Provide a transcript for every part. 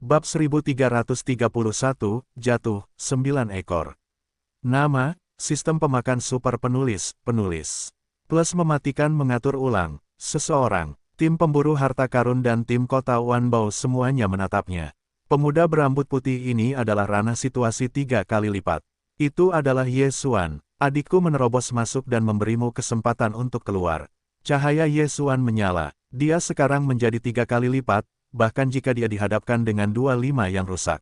Bab 1331, Jatuh, 9 ekor. Nama, Sistem Pemakan Super Penulis, Plus mematikan mengatur ulang, seseorang, tim pemburu harta karun dan tim kota Wanbao semuanya menatapnya. Pemuda berambut putih ini adalah ranah situasi 3 kali lipat. Itu adalah Ye Xuan. Adikku menerobos masuk dan memberimu kesempatan untuk keluar. Cahaya Ye Xuan menyala. Dia sekarang menjadi 3 kali lipat, bahkan jika dia dihadapkan dengan 25 yang rusak.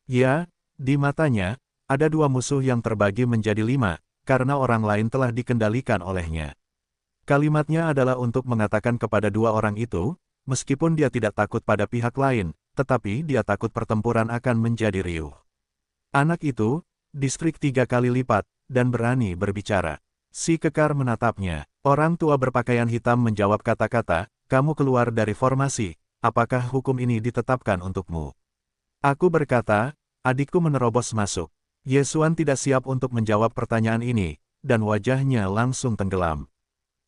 Ya, di matanya, ada 2 musuh yang terbagi menjadi 5, karena orang lain telah dikendalikan olehnya. Kalimatnya adalah untuk mengatakan kepada 2 orang itu, meskipun dia tidak takut pada pihak lain, tetapi dia takut pertempuran akan menjadi riuh. Anak itu, distrik 3 kali lipat, dan berani berbicara. Si kekar menatapnya. Orang tua berpakaian hitam menjawab kata-kata, kamu keluar dari formasi, apakah hukum ini ditetapkan untukmu? Aku berkata, adikku menerobos masuk. Ye Xuan tidak siap untuk menjawab pertanyaan ini, dan wajahnya langsung tenggelam.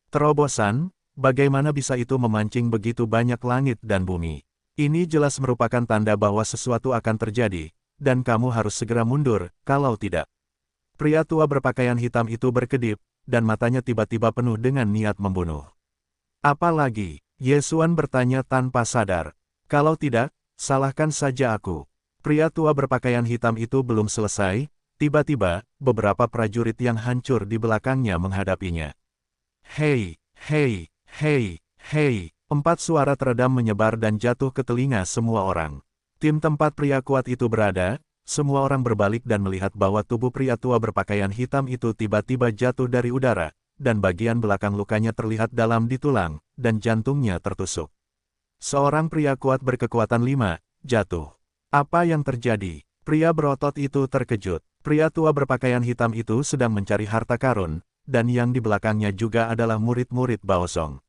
Terobosan, bagaimana bisa itu memancing begitu banyak langit dan bumi? Ini jelas merupakan tanda bahwa sesuatu akan terjadi, dan kamu harus segera mundur, kalau tidak. Pria tua berpakaian hitam itu berkedip, dan matanya tiba-tiba penuh dengan niat membunuh. Apalagi, Ye Xuan bertanya tanpa sadar. Kalau tidak, salahkan saja aku. Pria tua berpakaian hitam itu belum selesai, tiba-tiba, beberapa prajurit yang hancur di belakangnya menghadapinya. Hei, hei, hei, hei, 4 suara teredam menyebar dan jatuh ke telinga semua orang. Tim tempat pria kuat itu berada, semua orang berbalik dan melihat bahwa tubuh pria tua berpakaian hitam itu tiba-tiba jatuh dari udara, dan bagian belakang lukanya terlihat dalam di tulang, dan jantungnya tertusuk. Seorang pria kuat berkekuatan 5, jatuh. Apa yang terjadi? Pria berotot itu terkejut. Pria tua berpakaian hitam itu sedang mencari harta karun, dan yang di belakangnya juga adalah murid-murid Baosong.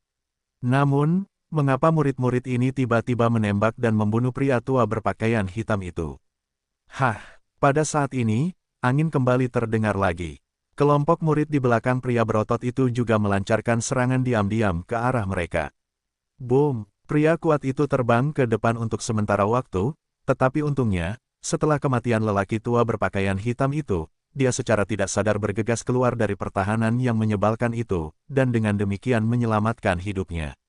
Namun, mengapa murid-murid ini tiba-tiba menembak dan membunuh pria tua berpakaian hitam itu? Hah, pada saat ini, angin kembali terdengar lagi. Kelompok murid di belakang pria berotot itu juga melancarkan serangan diam-diam ke arah mereka. Boom, pria kuat itu terbang ke depan untuk sementara waktu, tetapi untungnya, setelah kematian lelaki tua berpakaian hitam itu, dia secara tidak sadar bergegas keluar dari pertahanan yang menyebalkan itu, dan dengan demikian menyelamatkan hidupnya.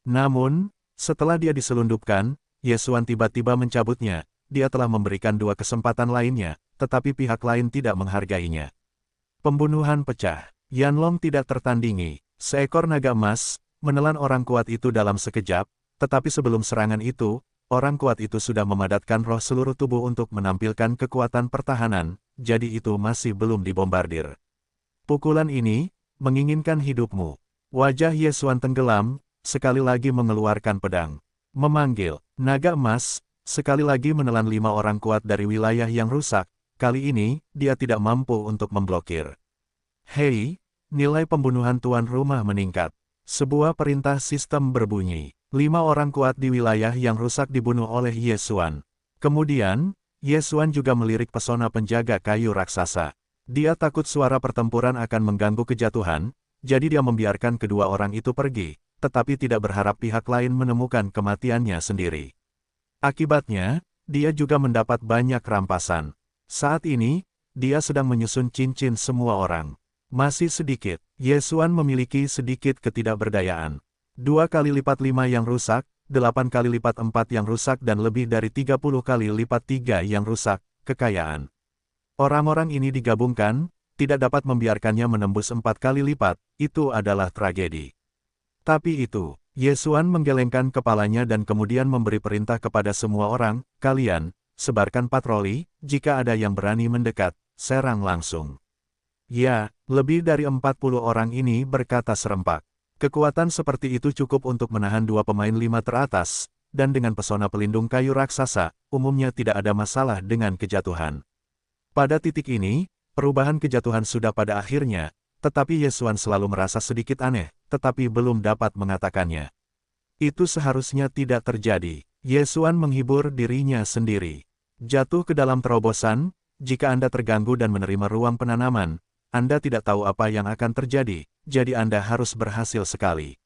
Namun, setelah dia diselundupkan, Ye Xuan tiba-tiba mencabutnya. Dia telah memberikan 2 kesempatan lainnya, tetapi pihak lain tidak menghargainya. Pembunuhan pecah. Yanlong tidak tertandingi. Seekor naga emas, menelan orang kuat itu dalam sekejap, tetapi sebelum serangan itu, orang kuat itu sudah memadatkan roh seluruh tubuh untuk menampilkan kekuatan pertahanan, jadi itu masih belum dibombardir. Pukulan ini, menginginkan hidupmu. Wajah Ye Xuan tenggelam, sekali lagi mengeluarkan pedang. Memanggil, naga emas, sekali lagi menelan 5 orang kuat dari wilayah yang rusak, kali ini, dia tidak mampu untuk memblokir. Hei, nilai pembunuhan tuan rumah meningkat. Sebuah perintah sistem berbunyi. 5 orang kuat di wilayah yang rusak dibunuh oleh Ye Xuan. Kemudian, Ye Xuan juga melirik pesona penjaga kayu raksasa. Dia takut suara pertempuran akan mengganggu kejatuhan, jadi dia membiarkan kedua orang itu pergi, tetapi tidak berharap pihak lain menemukan kematiannya sendiri. Akibatnya, dia juga mendapat banyak rampasan. Saat ini, dia sedang menyusun cincin semua orang. Masih sedikit, Ye Xuan memiliki sedikit ketidakberdayaan. 2 kali lipat 5 yang rusak, 8 kali lipat 4 yang rusak dan lebih dari 30 kali lipat 3 yang rusak, kekayaan. Orang-orang ini digabungkan, tidak dapat membiarkannya menembus 4 kali lipat, itu adalah tragedi. Tapi itu, Ye Xuan menggelengkan kepalanya dan kemudian memberi perintah kepada semua orang, kalian, sebarkan patroli, jika ada yang berani mendekat, serang langsung. Ya, lebih dari 40 orang ini berkata serempak. Kekuatan seperti itu cukup untuk menahan 2 pemain 5 teratas, dan dengan pesona pelindung kayu raksasa, umumnya tidak ada masalah dengan kejatuhan. Pada titik ini, perubahan kejatuhan sudah pada akhirnya, tetapi Ye Xuan selalu merasa sedikit aneh, tetapi belum dapat mengatakannya. Itu seharusnya tidak terjadi. Ye Xuan menghibur dirinya sendiri. Jatuh ke dalam terobosan, jika Anda terganggu dan menerima ruang penanaman, Anda tidak tahu apa yang akan terjadi, jadi Anda harus berhasil sekali.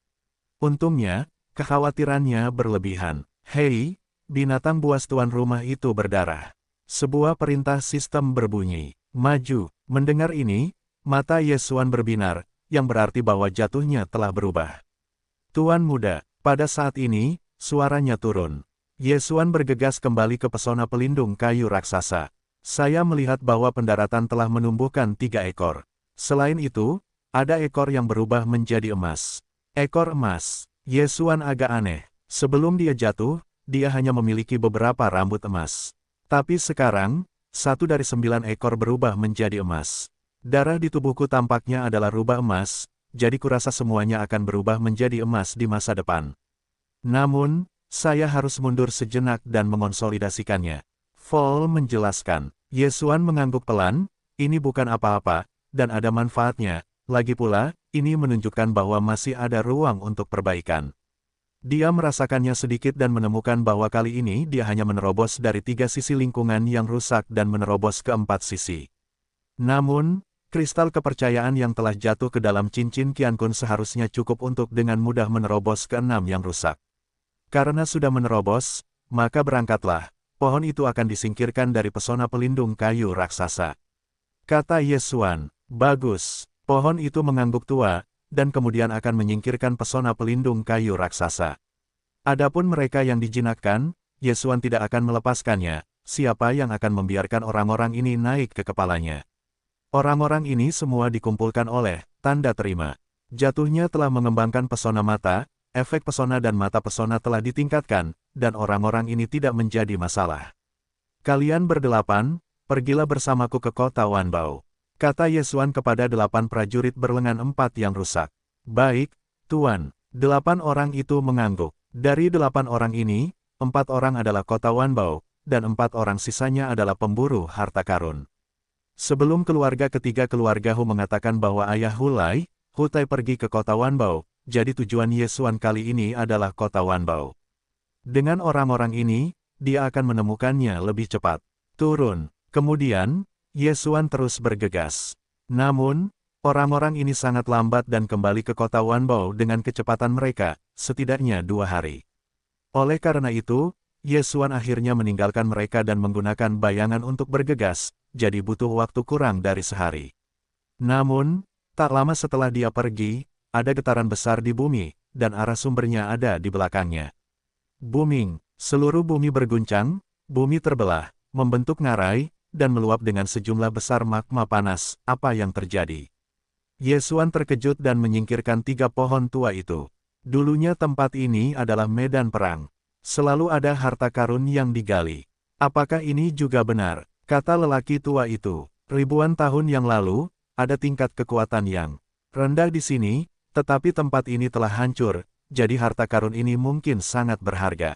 Untungnya, kekhawatirannya berlebihan. Hei, Binatang buas tuan rumah itu berdarah. Sebuah perintah sistem berbunyi. Maju. Mendengar ini, mata Yesuan berbinar, yang berarti bahwa jatuhnya telah berubah. Tuan muda, pada saat ini, suaranya turun. Yesuan bergegas kembali ke pesona pelindung kayu raksasa. Saya melihat bahwa pendaratan telah menumbuhkan 3 ekor. Selain itu, ada ekor yang berubah menjadi emas. Ekor emas. Yesuan agak aneh. Sebelum dia jatuh, dia hanya memiliki beberapa rambut emas. Tapi sekarang, 1 dari 9 ekor berubah menjadi emas. Darah di tubuhku tampaknya adalah rubah emas, jadi kurasa semuanya akan berubah menjadi emas di masa depan. Namun, saya harus mundur sejenak dan mengonsolidasikannya. Vol menjelaskan. Yesuan mengangguk pelan, ini bukan apa-apa, dan ada manfaatnya. Lagi pula, ini menunjukkan bahwa masih ada ruang untuk perbaikan. Dia merasakannya sedikit dan menemukan bahwa kali ini dia hanya menerobos dari 3 sisi lingkungan yang rusak dan menerobos ke 4 sisi. Namun, kristal kepercayaan yang telah jatuh ke dalam cincin Qiankun seharusnya cukup untuk dengan mudah menerobos ke 6 yang rusak. Karena sudah menerobos, maka berangkatlah, pohon itu akan disingkirkan dari pesona pelindung kayu raksasa. Kata Yesuan, bagus, pohon itu mengangguk tua, dan kemudian akan menyingkirkan pesona pelindung kayu raksasa. Adapun mereka yang dijinakkan, Yesuan tidak akan melepaskannya, siapa yang akan membiarkan orang-orang ini naik ke kepalanya. Orang-orang ini semua dikumpulkan oleh tanda terima. Jatuhnya telah mengembangkan pesona mata, efek pesona dan mata pesona telah ditingkatkan, dan orang-orang ini tidak menjadi masalah. Kalian berdelapan, pergilah bersamaku ke kota Wanbao. Kata Yesuan kepada 8 prajurit berlengan 4 yang rusak. Baik, Tuan. 8 orang itu mengangguk. Dari 8 orang ini, 4 orang adalah kota Wanbao, dan 4 orang sisanya adalah pemburu harta karun. Sebelum keluarga ketiga keluarga Hu mengatakan bahwa ayah Hulai, Hutai pergi ke kota Wanbao, jadi tujuan Yesuan kali ini adalah kota Wanbao. Dengan orang-orang ini, dia akan menemukannya lebih cepat. Turun. Kemudian, Yesuan terus bergegas. Namun, orang-orang ini sangat lambat dan kembali ke kota Wanbao dengan kecepatan mereka, setidaknya 2 hari. Oleh karena itu, Yesuan akhirnya meninggalkan mereka dan menggunakan bayangan untuk bergegas, jadi butuh waktu kurang dari sehari. Namun, tak lama setelah dia pergi, ada getaran besar di bumi, dan arah sumbernya ada di belakangnya. Booming, seluruh bumi berguncang, bumi terbelah, membentuk ngarai, dan meluap dengan sejumlah besar magma panas. Apa yang terjadi? Yesuan terkejut dan menyingkirkan 3 pohon tua itu. Dulunya tempat ini adalah medan perang. Selalu ada harta karun yang digali. Apakah ini juga benar? Kata lelaki tua itu. Ribuan tahun yang lalu, ada tingkat kekuatan yang rendah di sini, tetapi tempat ini telah hancur, jadi harta karun ini mungkin sangat berharga.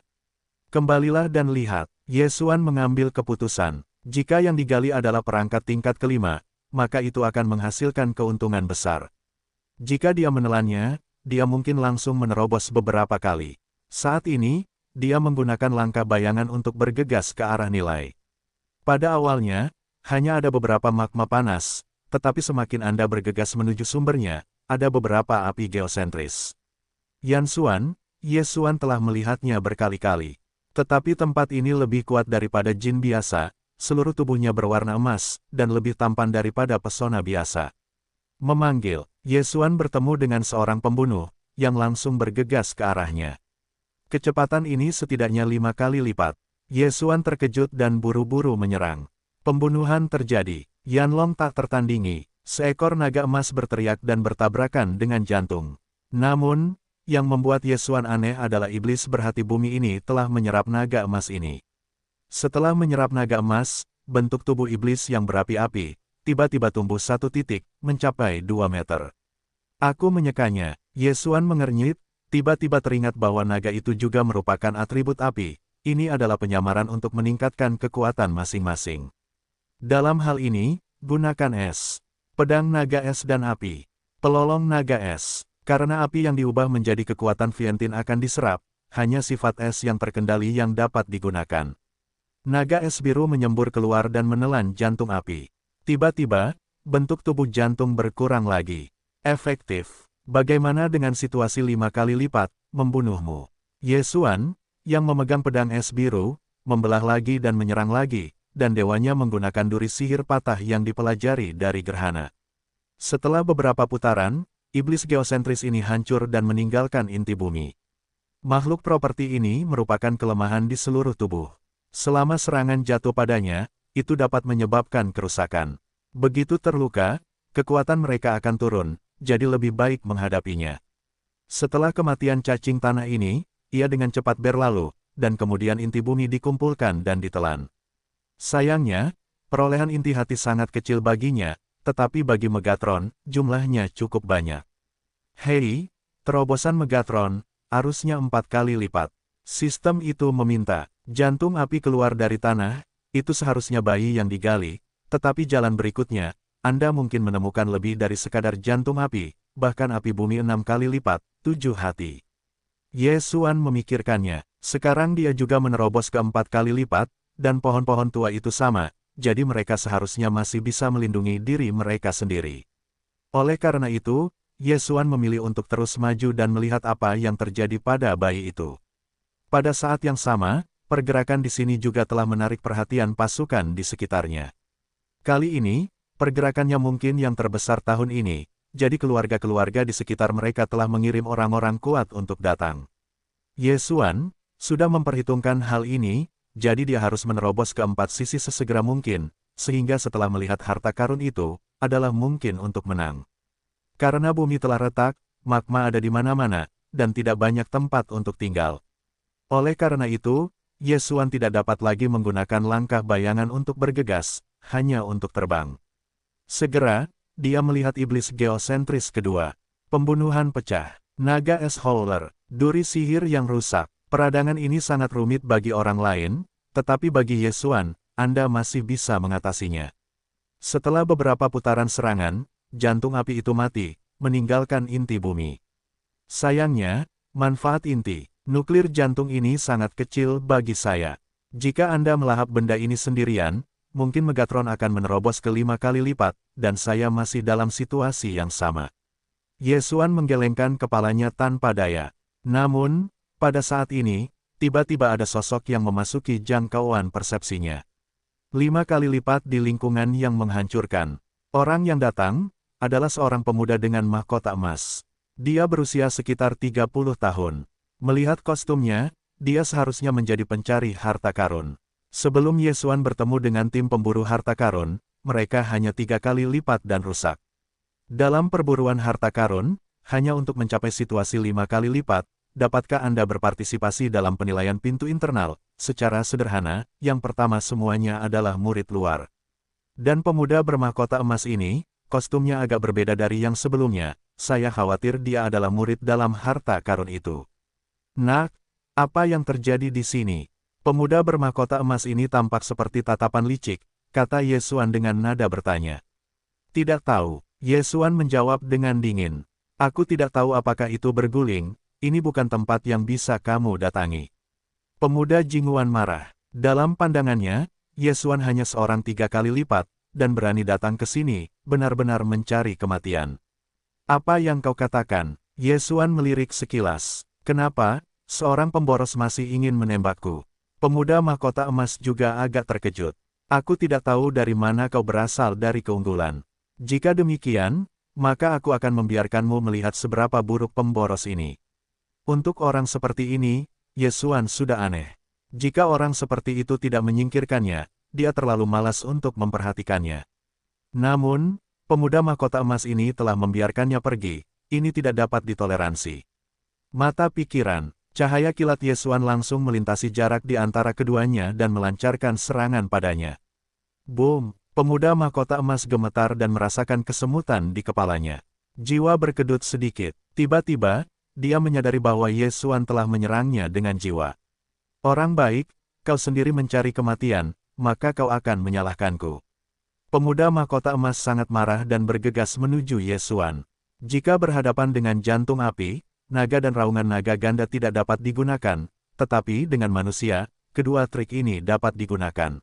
Kembalilah dan lihat. Yesuan mengambil keputusan. Jika yang digali adalah perangkat tingkat kelima, maka itu akan menghasilkan keuntungan besar. Jika dia menelannya, dia mungkin langsung menerobos beberapa kali. Saat ini, dia menggunakan langkah bayangan untuk bergegas ke arah nilai. Pada awalnya, hanya ada beberapa magma panas, tetapi semakin Anda bergegas menuju sumbernya, ada beberapa api geosentris. Yesuan telah melihatnya berkali-kali. Tetapi tempat ini lebih kuat daripada jin biasa. Seluruh tubuhnya berwarna emas, dan lebih tampan daripada pesona biasa. Memanggil, Yesuan bertemu dengan seorang pembunuh, yang langsung bergegas ke arahnya. Kecepatan ini setidaknya 5 kali lipat. Yesuan terkejut dan buru-buru menyerang. Pembunuhan terjadi. Yanlong tak tertandingi. Seekor naga emas berteriak dan bertabrakan dengan jantung. Namun, yang membuat Yesuan aneh adalah iblis berhati bumi ini telah menyerap naga emas ini. Setelah menyerap naga emas, bentuk tubuh iblis yang berapi-api, tiba-tiba tumbuh 1 titik, mencapai 2 meter. Aku menyekanya. Yesuan mengernyit, tiba-tiba teringat bahwa naga itu juga merupakan atribut api. Ini adalah penyamaran untuk meningkatkan kekuatan masing-masing. Dalam hal ini, gunakan es. Pedang naga es dan api. Pelolong naga es. Karena api yang diubah menjadi kekuatan Vientin akan diserap, hanya sifat es yang terkendali yang dapat digunakan. Naga es biru menyembur keluar dan menelan jantung api. Tiba-tiba, bentuk tubuh jantung berkurang lagi. Efektif. Bagaimana dengan situasi 5 kali lipat, membunuhmu? Yesuan, yang memegang pedang es biru, membelah lagi dan menyerang lagi, dan dewanya menggunakan duri sihir patah yang dipelajari dari gerhana. Setelah beberapa putaran, iblis geosentris ini hancur dan meninggalkan inti bumi. Makhluk properti ini merupakan kelemahan di seluruh tubuh. Selama serangan jatuh padanya, itu dapat menyebabkan kerusakan. Begitu terluka, kekuatan mereka akan turun, jadi lebih baik menghadapinya. Setelah kematian cacing tanah ini, ia dengan cepat berlalu, dan kemudian inti bumi dikumpulkan dan ditelan. Sayangnya, perolehan inti hati sangat kecil baginya, tetapi bagi Megatron, jumlahnya cukup banyak. Hei, terobosan Megatron, arusnya 4 kali lipat. Sistem itu meminta, jantung api keluar dari tanah, itu seharusnya bayi yang digali, tetapi jalan berikutnya, Anda mungkin menemukan lebih dari sekadar jantung api, bahkan api bumi 6 kali lipat, 7 hati. Ye Xuan memikirkannya, sekarang dia juga menerobos ke 4 kali lipat, dan pohon-pohon tua itu sama, jadi mereka seharusnya masih bisa melindungi diri mereka sendiri. Oleh karena itu, Ye Xuan memilih untuk terus maju dan melihat apa yang terjadi pada bayi itu. Pada saat yang sama, pergerakan di sini juga telah menarik perhatian pasukan di sekitarnya. Kali ini, pergerakannya mungkin yang terbesar tahun ini, jadi keluarga-keluarga di sekitar mereka telah mengirim orang-orang kuat untuk datang. Ye Xuan sudah memperhitungkan hal ini, jadi dia harus menerobos ke 4 sisi sesegera mungkin, sehingga setelah melihat harta karun itu, adalah mungkin untuk menang. Karena bumi telah retak, magma ada di mana-mana, dan tidak banyak tempat untuk tinggal. Oleh karena itu, Ye Xuan tidak dapat lagi menggunakan langkah bayangan untuk bergegas, hanya untuk terbang. Segera, dia melihat iblis geosentris kedua. Pembunuhan pecah, naga es howler, duri sihir yang rusak. Peradangan ini sangat rumit bagi orang lain, tetapi bagi Ye Xuan, Anda masih bisa mengatasinya. Setelah beberapa putaran serangan, jantung api itu mati, meninggalkan inti bumi. Sayangnya, manfaat inti nuklir jantung ini sangat kecil bagi saya. Jika Anda melahap benda ini sendirian, mungkin Megatron akan menerobos ke 5 kali lipat, dan saya masih dalam situasi yang sama. Ye Xuan menggelengkan kepalanya tanpa daya. Namun, pada saat ini, tiba-tiba ada sosok yang memasuki jangkauan persepsinya. 5 kali lipat di lingkungan yang menghancurkan. Orang yang datang adalah seorang pemuda dengan mahkota emas. Dia berusia sekitar 30 tahun. Melihat kostumnya, dia seharusnya menjadi pencari harta karun. Sebelum Ye Xuan bertemu dengan tim pemburu harta karun, mereka hanya 3 kali lipat dan rusak. Dalam perburuan harta karun, hanya untuk mencapai situasi 5 kali lipat, dapatkah Anda berpartisipasi dalam penilaian pintu internal? Secara sederhana, yang pertama semuanya adalah murid luar. Dan pemuda bermahkota emas ini, kostumnya agak berbeda dari yang sebelumnya, saya khawatir dia adalah murid dalam harta karun itu. Nak, apa yang terjadi di sini? Pemuda bermahkota emas ini tampak seperti tatapan licik, kata Ye Xuan dengan nada bertanya. Tidak tahu, Ye Xuan menjawab dengan dingin. Aku tidak tahu apakah itu berguling, ini bukan tempat yang bisa kamu datangi. Pemuda Jingguan marah. Dalam pandangannya, Ye Xuan hanya seorang 3 kali lipat, dan berani datang ke sini, benar-benar mencari kematian. Apa yang kau katakan? Ye Xuan melirik sekilas. Kenapa? Seorang pemboros masih ingin menembakku. Pemuda mahkota emas juga agak terkejut. Aku tidak tahu dari mana kau berasal dari keunggulan. Jika demikian, maka aku akan membiarkanmu melihat seberapa buruk pemboros ini. Untuk orang seperti ini, Ye Xuan sudah aneh. Jika orang seperti itu tidak menyingkirkannya, dia terlalu malas untuk memperhatikannya. Namun, pemuda mahkota emas ini telah membiarkannya pergi, ini tidak dapat ditoleransi. Mata pikiran, cahaya kilat Ye Xuan langsung melintasi jarak di antara keduanya dan melancarkan serangan padanya. Boom! Pemuda mahkota emas gemetar dan merasakan kesemutan di kepalanya. Jiwa berkedut sedikit. Tiba-tiba, dia menyadari bahwa Ye Xuan telah menyerangnya dengan jiwa. Orang baik, kau sendiri mencari kematian, maka kau akan menyalahkanku. Pemuda mahkota emas sangat marah dan bergegas menuju Ye Xuan. Jika berhadapan dengan jantung api, naga dan raungan naga ganda tidak dapat digunakan, tetapi dengan manusia, kedua trik ini dapat digunakan.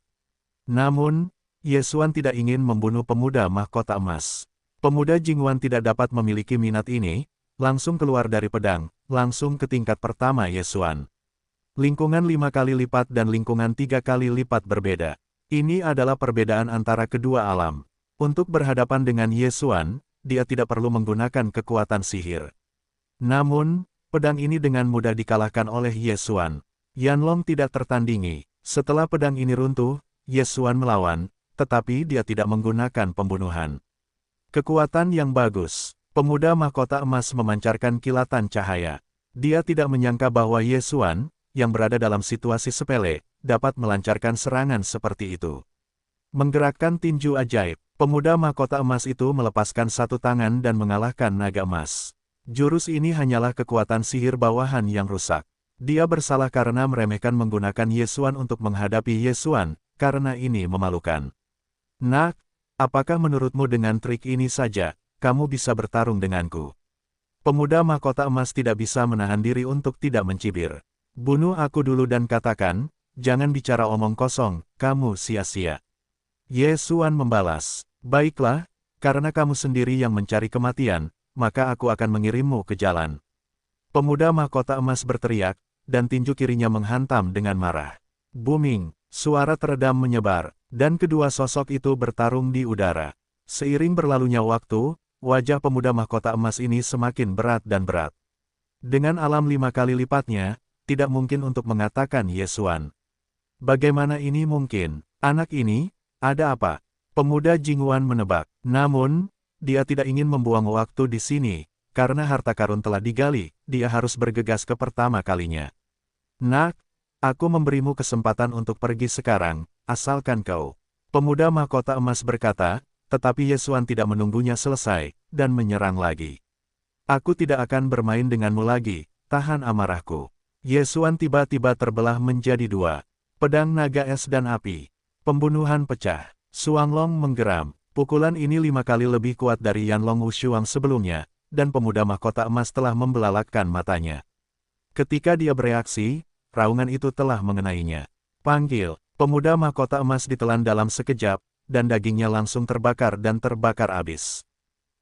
Namun, Ye Xuan tidak ingin membunuh pemuda mahkota emas. Pemuda Jingguan tidak dapat memiliki minat ini, langsung keluar dari pedang, langsung ke tingkat pertama Ye Xuan. Lingkungan 5 kali lipat dan lingkungan 3 kali lipat berbeda. Ini adalah perbedaan antara kedua alam. Untuk berhadapan dengan Ye Xuan, dia tidak perlu menggunakan kekuatan sihir. Namun, pedang ini dengan mudah dikalahkan oleh Ye Xuan. Yanlong tidak tertandingi. Setelah pedang ini runtuh, Ye Xuan melawan, tetapi dia tidak menggunakan pembunuhan. Kekuatan yang bagus. Pemuda mahkota emas memancarkan kilatan cahaya. Dia tidak menyangka bahwa Ye Xuan, yang berada dalam situasi sepele, dapat melancarkan serangan seperti itu. Menggerakkan tinju ajaib, pemuda mahkota emas itu melepaskan satu tangan dan mengalahkan naga emas. Jurus ini hanyalah kekuatan sihir bawahan yang rusak. Dia bersalah karena meremehkan menggunakan Ye Xuan untuk menghadapi Ye Xuan, karena ini memalukan. Nak, apakah menurutmu dengan trik ini saja, kamu bisa bertarung denganku? Pemuda mahkota emas tidak bisa menahan diri untuk tidak mencibir. Bunuh aku dulu dan katakan, jangan bicara omong kosong, kamu sia-sia. Ye Xuan membalas, baiklah, karena kamu sendiri yang mencari kematian, maka aku akan mengirimmu ke jalan. Pemuda mahkota emas berteriak, dan tinju kirinya menghantam dengan marah. Booming, suara teredam menyebar, dan kedua sosok itu bertarung di udara. Seiring berlalunya waktu, wajah pemuda mahkota emas ini semakin berat dan berat. Dengan alam 5 kali lipatnya, tidak mungkin untuk mengatakan Ye Xuan. Bagaimana ini mungkin? Anak ini, ada apa? Pemuda Jingguan menebak. Namun, dia tidak ingin membuang waktu di sini, karena harta karun telah digali, dia harus bergegas ke pertama kalinya. Nak, aku memberimu kesempatan untuk pergi sekarang, asalkan kau. Pemuda mahkota emas berkata, tetapi Ye Xuan tidak menunggunya selesai, dan menyerang lagi. Aku tidak akan bermain denganmu lagi, tahan amarahku. Ye Xuan tiba-tiba terbelah menjadi dua. Pedang naga es dan api. Pembunuhan pecah. Xuanglong menggeram. Pukulan ini 5 kali lebih kuat dari Yanlong Wushuang sebelumnya, dan pemuda mahkota emas telah membelalakkan matanya. Ketika dia bereaksi, raungan itu telah mengenainya. Panggil, pemuda mahkota emas ditelan dalam sekejap, dan dagingnya langsung terbakar dan terbakar habis.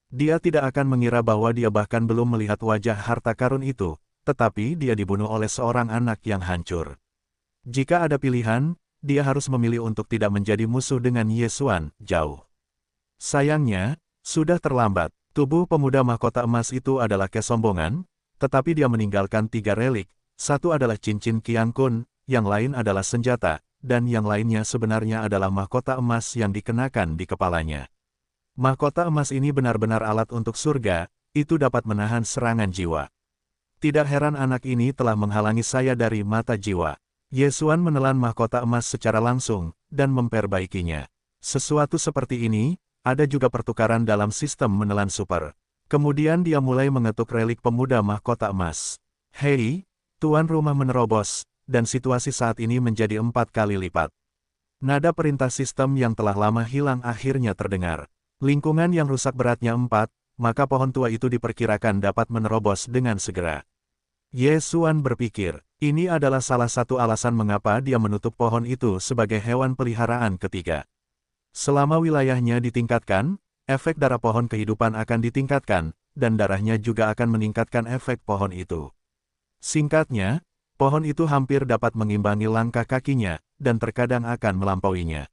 Dia tidak akan mengira bahwa dia bahkan belum melihat wajah harta karun itu, tetapi dia dibunuh oleh seorang anak yang hancur. Jika ada pilihan, dia harus memilih untuk tidak menjadi musuh dengan Ye Xuan, jauh. Sayangnya, sudah terlambat. Tubuh pemuda mahkota emas itu adalah kesombongan, tetapi dia meninggalkan 3 relik, satu adalah cincin Qiang Kun, yang lain adalah senjata, dan yang lainnya sebenarnya adalah mahkota emas yang dikenakan di kepalanya. Mahkota emas ini benar-benar alat untuk surga, itu dapat menahan serangan jiwa. Tidak heran anak ini telah menghalangi saya dari mata jiwa. Ye Xuan menelan mahkota emas secara langsung, dan memperbaikinya. Sesuatu seperti ini, ada juga pertukaran dalam sistem menelan super. Kemudian dia mulai mengetuk relik pemuda mahkota emas. Hei, tuan rumah menerobos, dan situasi saat ini menjadi 4 kali lipat. Nada perintah sistem yang telah lama hilang akhirnya terdengar. Lingkungan yang rusak beratnya 4, maka pohon tua itu diperkirakan dapat menerobos dengan segera. Ye Xuan berpikir, ini adalah salah satu alasan mengapa dia menutup pohon itu sebagai hewan peliharaan ketiga. Selama wilayahnya ditingkatkan, efek darah pohon kehidupan akan ditingkatkan, dan darahnya juga akan meningkatkan efek pohon itu. Singkatnya, pohon itu hampir dapat mengimbangi langkah kakinya, dan terkadang akan melampauinya.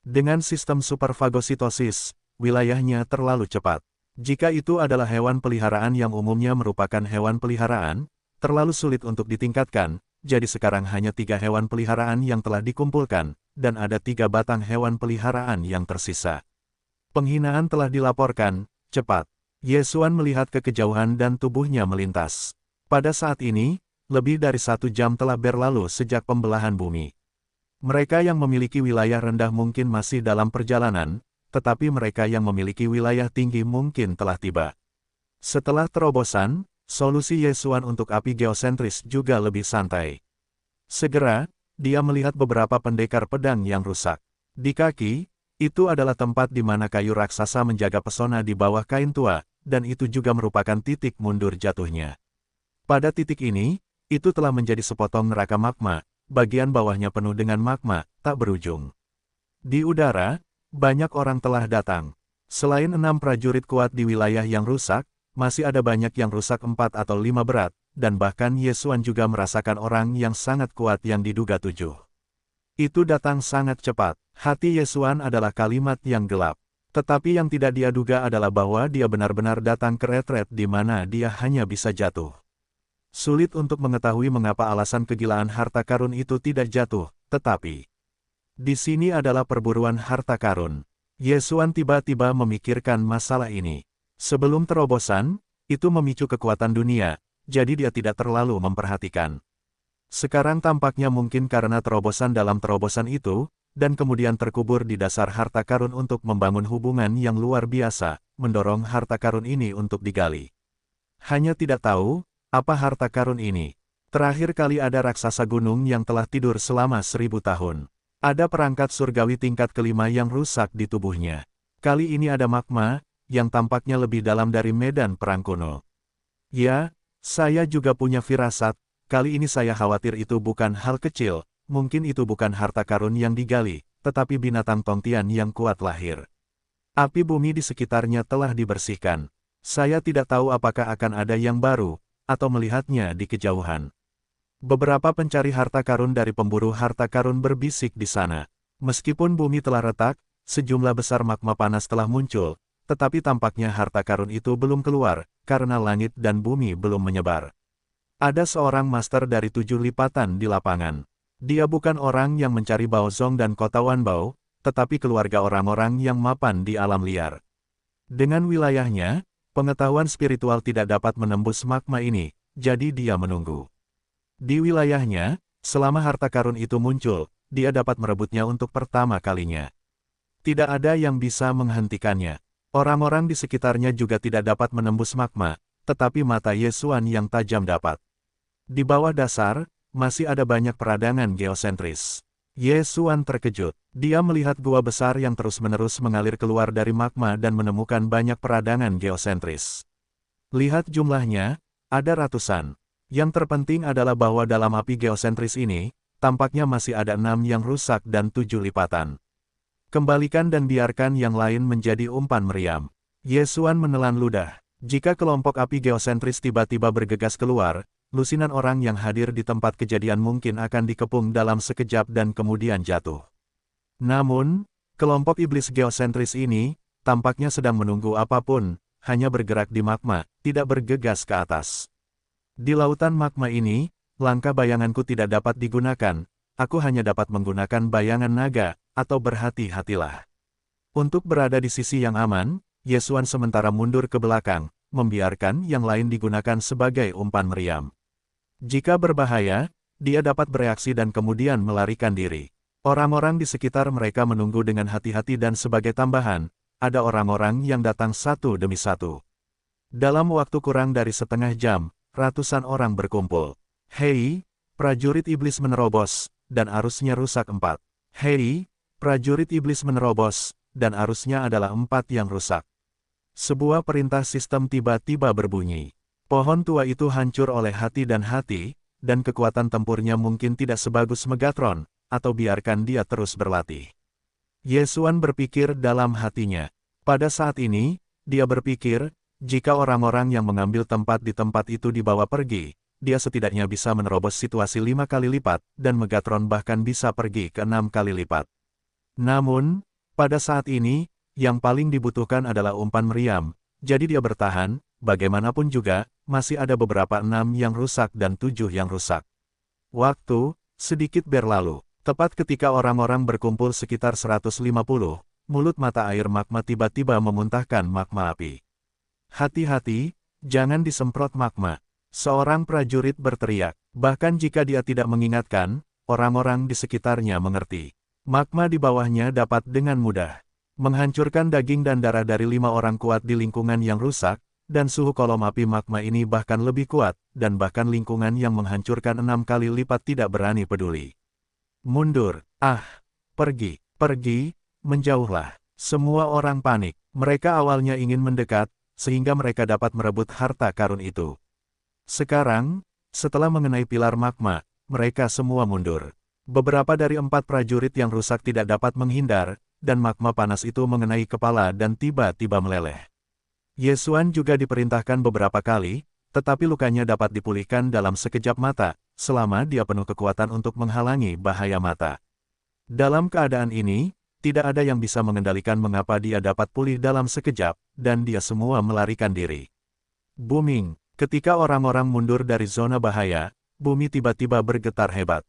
Dengan sistem superfagositosis, wilayahnya terlalu cepat. Jika itu adalah hewan peliharaan yang umumnya merupakan hewan peliharaan, terlalu sulit untuk ditingkatkan, jadi sekarang hanya 3 hewan peliharaan yang telah dikumpulkan, dan ada 3 batang hewan peliharaan yang tersisa. Penghinaan telah dilaporkan, cepat. Ye Xuan melihat ke kejauhan dan tubuhnya melintas. Pada saat ini, lebih dari 1 jam telah berlalu sejak pembelahan bumi. Mereka yang memiliki wilayah rendah mungkin masih dalam perjalanan, tetapi mereka yang memiliki wilayah tinggi mungkin telah tiba. Setelah terobosan, solusi Ye Xuan untuk api geosentris juga lebih santai. Segera, dia melihat beberapa pendekar pedang yang rusak. Di kaki, itu adalah tempat di mana kayu raksasa menjaga pesona di bawah kain tua, dan itu juga merupakan titik mundur jatuhnya. Pada titik ini, itu telah menjadi sepotong neraka magma, bagian bawahnya penuh dengan magma, tak berujung. Di udara, banyak orang telah datang. Selain 6 prajurit kuat di wilayah yang rusak, masih ada banyak yang rusak 4 atau 5 berat, dan bahkan Yesuan juga merasakan orang yang sangat kuat yang diduga 7. Itu datang sangat cepat. Hati Yesuan adalah kalimat yang gelap. Tetapi yang tidak dia duga adalah bahwa dia benar-benar datang ke retret di mana dia hanya bisa jatuh. Sulit untuk mengetahui mengapa alasan kegilaan harta karun itu tidak jatuh, tetapi di sini adalah perburuan harta karun. Yesuan tiba-tiba memikirkan masalah ini. Sebelum terobosan, itu memicu kekuatan dunia, jadi dia tidak terlalu memperhatikan. Sekarang tampaknya mungkin karena terobosan dalam terobosan itu, dan kemudian terkubur di dasar harta karun untuk membangun hubungan yang luar biasa, mendorong harta karun ini untuk digali. Hanya tidak tahu, apa harta karun ini. Terakhir kali ada raksasa gunung yang telah tidur selama 1000 tahun. Ada perangkat surgawi tingkat kelima yang rusak di tubuhnya. Kali ini ada magma, yang tampaknya lebih dalam dari medan perang kuno. Ya, saya juga punya firasat, kali ini saya khawatir itu bukan hal kecil, mungkin itu bukan harta karun yang digali, tetapi binatang Tongtian yang kuat lahir. Api bumi di sekitarnya telah dibersihkan. Saya tidak tahu apakah akan ada yang baru, atau melihatnya di kejauhan. Beberapa pencari harta karun dari pemburu harta karun berbisik di sana. Meskipun bumi telah retak, sejumlah besar magma panas telah muncul, tetapi tampaknya harta karun itu belum keluar, karena langit dan bumi belum menyebar. Ada seorang master dari 7 lipatan di lapangan. Dia bukan orang yang mencari Baozong dan kota Wanbao, tetapi keluarga orang-orang yang mapan di alam liar. Dengan wilayahnya, pengetahuan spiritual tidak dapat menembus magma ini, jadi dia menunggu. Di wilayahnya, selama harta karun itu muncul, dia dapat merebutnya untuk pertama kalinya. Tidak ada yang bisa menghentikannya. Orang-orang di sekitarnya juga tidak dapat menembus magma, tetapi mata Yesuan yang tajam dapat. Di bawah dasar, masih ada banyak peradangan geosentris. Yesuan terkejut. Dia melihat gua besar yang terus-menerus mengalir keluar dari magma dan menemukan banyak peradangan geosentris. Lihat jumlahnya, ada ratusan. Yang terpenting adalah bahwa dalam api geosentris ini, tampaknya masih ada 6 yang rusak dan 7 lipatan. Kembalikan dan biarkan yang lain menjadi umpan meriam. Yesuan menelan ludah. Jika kelompok api geosentris tiba-tiba bergegas keluar, lusinan orang yang hadir di tempat kejadian mungkin akan dikepung dalam sekejap dan kemudian jatuh. Namun, kelompok iblis geosentris ini, tampaknya sedang menunggu apapun, hanya bergerak di magma, tidak bergegas ke atas. Di lautan magma ini, langkah bayanganku tidak dapat digunakan, aku hanya dapat menggunakan bayangan naga, atau berhati-hatilah. Untuk berada di sisi yang aman, Yesuan sementara mundur ke belakang, membiarkan yang lain digunakan sebagai umpan meriam. Jika berbahaya, dia dapat bereaksi dan kemudian melarikan diri. Orang-orang di sekitar mereka menunggu dengan hati-hati dan sebagai tambahan, ada orang-orang yang datang satu demi satu. Dalam waktu kurang dari setengah jam, ratusan orang berkumpul. Hei, prajurit iblis menerobos, dan arusnya rusak 4. Hei, prajurit iblis menerobos, dan arusnya adalah 4 yang rusak. Sebuah perintah sistem tiba-tiba berbunyi. Pohon tua itu hancur oleh hati, dan kekuatan tempurnya mungkin tidak sebagus Megatron, atau biarkan dia terus berlatih. Yesuan berpikir dalam hatinya. Pada saat ini, dia berpikir, jika orang-orang yang mengambil tempat di tempat itu dibawa pergi, dia setidaknya bisa menerobos situasi 5 kali lipat, dan Megatron bahkan bisa pergi ke 6 kali lipat. Namun, pada saat ini, yang paling dibutuhkan adalah umpan meriam, jadi dia bertahan, bagaimanapun juga, masih ada beberapa 6 yang rusak dan 7 yang rusak. Waktu, sedikit berlalu, tepat ketika orang-orang berkumpul sekitar 150, mulut mata air magma tiba-tiba memuntahkan magma api. Hati-hati, jangan disemprot magma. Seorang prajurit berteriak, bahkan jika dia tidak mengingatkan, orang-orang di sekitarnya mengerti. Magma di bawahnya dapat dengan mudah menghancurkan daging dan darah dari 5 orang kuat di lingkungan yang rusak, dan suhu kolom api magma ini bahkan lebih kuat, dan bahkan lingkungan yang menghancurkan 6 kali lipat tidak berani peduli. Mundur, pergi, menjauhlah. Semua orang panik, mereka awalnya ingin mendekat, sehingga mereka dapat merebut harta karun itu. Sekarang, setelah mengenai pilar magma, mereka semua mundur. Beberapa dari 4 prajurit yang rusak tidak dapat menghindar, dan magma panas itu mengenai kepala dan tiba-tiba meleleh. Ye Xuan juga diperintahkan beberapa kali, tetapi lukanya dapat dipulihkan dalam sekejap mata, selama dia penuh kekuatan untuk menghalangi bahaya mata. Dalam keadaan ini, tidak ada yang bisa mengendalikan mengapa dia dapat pulih dalam sekejap, dan dia semua melarikan diri. Booming, ketika orang-orang mundur dari zona bahaya, bumi tiba-tiba bergetar hebat.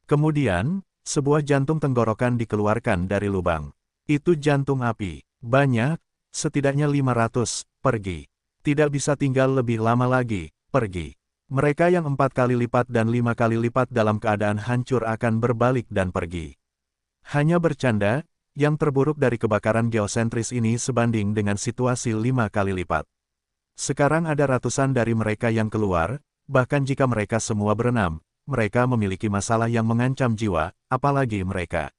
Kemudian, sebuah jantung tenggorokan dikeluarkan dari lubang. Itu jantung api. Banyak, setidaknya 500, pergi. Tidak bisa tinggal lebih lama lagi, pergi. Mereka yang 4 kali lipat dan 5 kali lipat dalam keadaan hancur akan berbalik dan pergi. Hanya bercanda, yang terburuk dari kebakaran geosentris ini sebanding dengan situasi 5 kali lipat. Sekarang ada ratusan dari mereka yang keluar, bahkan jika mereka semua berenam, mereka memiliki masalah yang mengancam jiwa, apalagi mereka.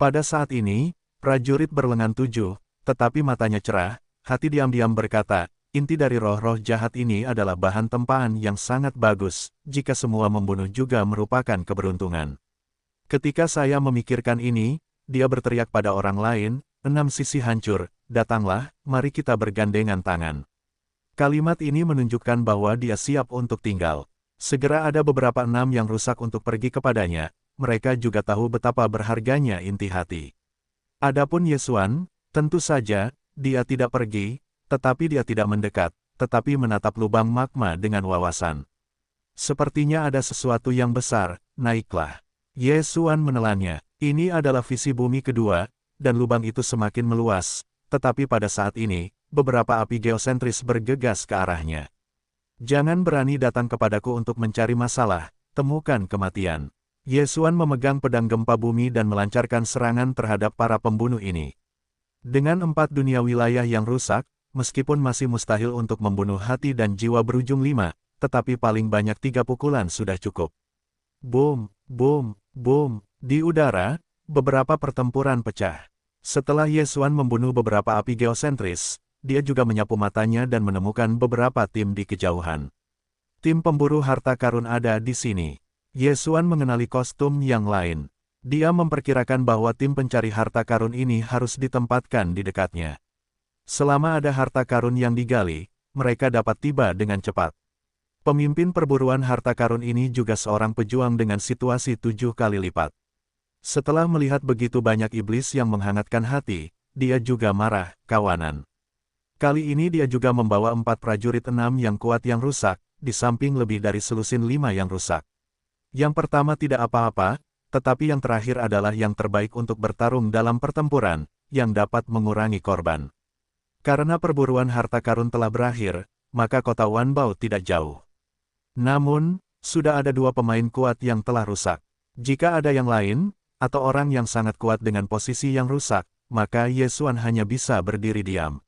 Pada saat ini, prajurit berlengan 7, tetapi matanya cerah, hati diam-diam berkata, inti dari roh-roh jahat ini adalah bahan tempaan yang sangat bagus, jika semua membunuh juga merupakan keberuntungan. Ketika saya memikirkan ini, dia berteriak pada orang lain, 6 sisi hancur, datanglah, mari kita bergandengan tangan. Kalimat ini menunjukkan bahwa dia siap untuk tinggal. Segera ada beberapa 6 yang rusak untuk pergi kepadanya, mereka juga tahu betapa berharganya inti hati. Adapun Ye Xuan, tentu saja, dia tidak pergi, tetapi dia tidak mendekat, tetapi menatap lubang magma dengan wawasan. Sepertinya ada sesuatu yang besar, naiklah. Ye Xuan menelannya, ini adalah visi bumi kedua, dan lubang itu semakin meluas, tetapi pada saat ini, beberapa api geosentris bergegas ke arahnya. Jangan berani datang kepadaku untuk mencari masalah, temukan kematian. Ye Xuan memegang pedang gempa bumi dan melancarkan serangan terhadap para pembunuh ini. Dengan 4 dunia wilayah yang rusak, meskipun masih mustahil untuk membunuh hati dan jiwa berujung 5, tetapi paling banyak 3 pukulan sudah cukup. Boom, boom, boom, di udara, beberapa pertempuran pecah. Setelah Ye Xuan membunuh beberapa api geosentris, dia juga menyapu matanya dan menemukan beberapa tim di kejauhan. Tim pemburu harta karun ada di sini. Ye Xuan mengenali kostum yang lain. Dia memperkirakan bahwa tim pencari harta karun ini harus ditempatkan di dekatnya. Selama ada harta karun yang digali, mereka dapat tiba dengan cepat. Pemimpin perburuan harta karun ini juga seorang pejuang dengan situasi 7 kali lipat. Setelah melihat begitu banyak iblis yang menghangatkan hati, dia juga marah, kawanan. Kali ini dia juga membawa 4 prajurit 6 yang kuat yang rusak, di samping lebih dari selusin 5 yang rusak. Yang pertama tidak apa-apa, tetapi yang terakhir adalah yang terbaik untuk bertarung dalam pertempuran, yang dapat mengurangi korban. Karena perburuan harta karun telah berakhir, maka kota Wanbao tidak jauh. Namun, sudah ada 2 pemain kuat yang telah rusak. Jika ada yang lain, atau orang yang sangat kuat dengan posisi yang rusak, maka Ye Xuan hanya bisa berdiri diam.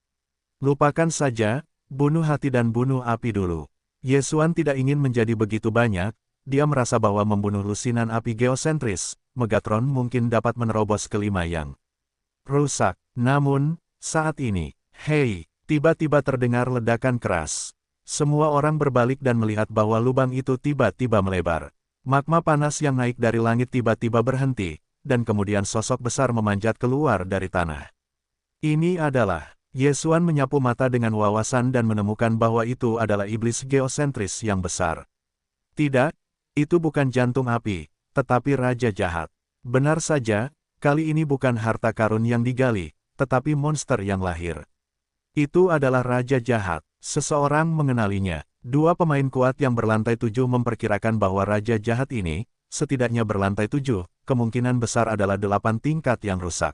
Lupakan saja, bunuh hati dan bunuh api dulu. Ye Xuan tidak ingin menjadi begitu banyak, dia merasa bahwa membunuh lusinan api geosentris, Megatron mungkin dapat menerobos ke 5 yang rusak. Namun, saat ini, hei, tiba-tiba terdengar ledakan keras. Semua orang berbalik dan melihat bahwa lubang itu tiba-tiba melebar. Magma panas yang naik dari langit tiba-tiba berhenti, dan kemudian sosok besar memanjat keluar dari tanah. Ini adalah... Ye Xuan menyapu mata dengan wawasan dan menemukan bahwa itu adalah iblis geosentris yang besar. Tidak, itu bukan jantung api, tetapi raja jahat. Benar saja, kali ini bukan harta karun yang digali, tetapi monster yang lahir. Itu adalah raja jahat. Seseorang mengenalinya. 2 pemain kuat yang berlantai 7 memperkirakan bahwa raja jahat ini, setidaknya berlantai 7, kemungkinan besar adalah 8 tingkat yang rusak.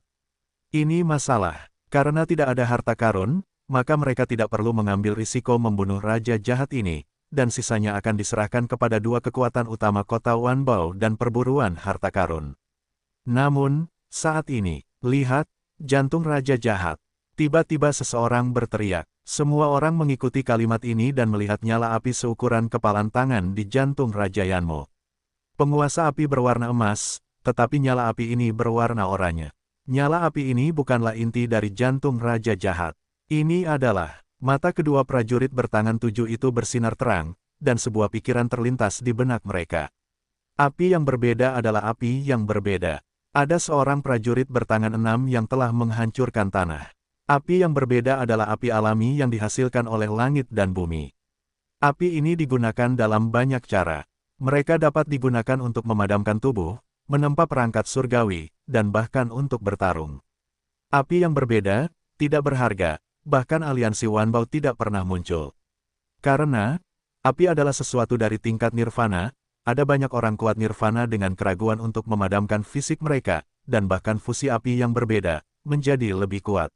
Ini masalah. Karena tidak ada harta karun, maka mereka tidak perlu mengambil risiko membunuh raja jahat ini, dan sisanya akan diserahkan kepada 2 kekuatan utama kota Wanbao dan perburuan harta karun. Namun, saat ini, lihat, jantung raja jahat. Tiba-tiba seseorang berteriak. Semua orang mengikuti kalimat ini dan melihat nyala api seukuran kepalan tangan di jantung Raja Yanmo. Penguasa api berwarna emas, tetapi nyala api ini berwarna oranye. Nyala api ini bukanlah inti dari jantung raja jahat. Ini adalah, mata kedua prajurit bertangan 7 itu bersinar terang, dan sebuah pikiran terlintas di benak mereka. Api yang berbeda adalah api yang berbeda. Ada seorang prajurit bertangan 6 yang telah menghancurkan tanah. Api yang berbeda adalah api alami yang dihasilkan oleh langit dan bumi. Api ini digunakan dalam banyak cara. Mereka dapat digunakan untuk memadamkan tubuh, menempa perangkat surgawi, dan bahkan untuk bertarung. Api yang berbeda, tidak berharga, bahkan aliansi Wanbao tidak pernah muncul. Karena, api adalah sesuatu dari tingkat nirvana, ada banyak orang kuat nirvana dengan keraguan untuk memadamkan fisik mereka, dan bahkan fusi api yang berbeda, menjadi lebih kuat.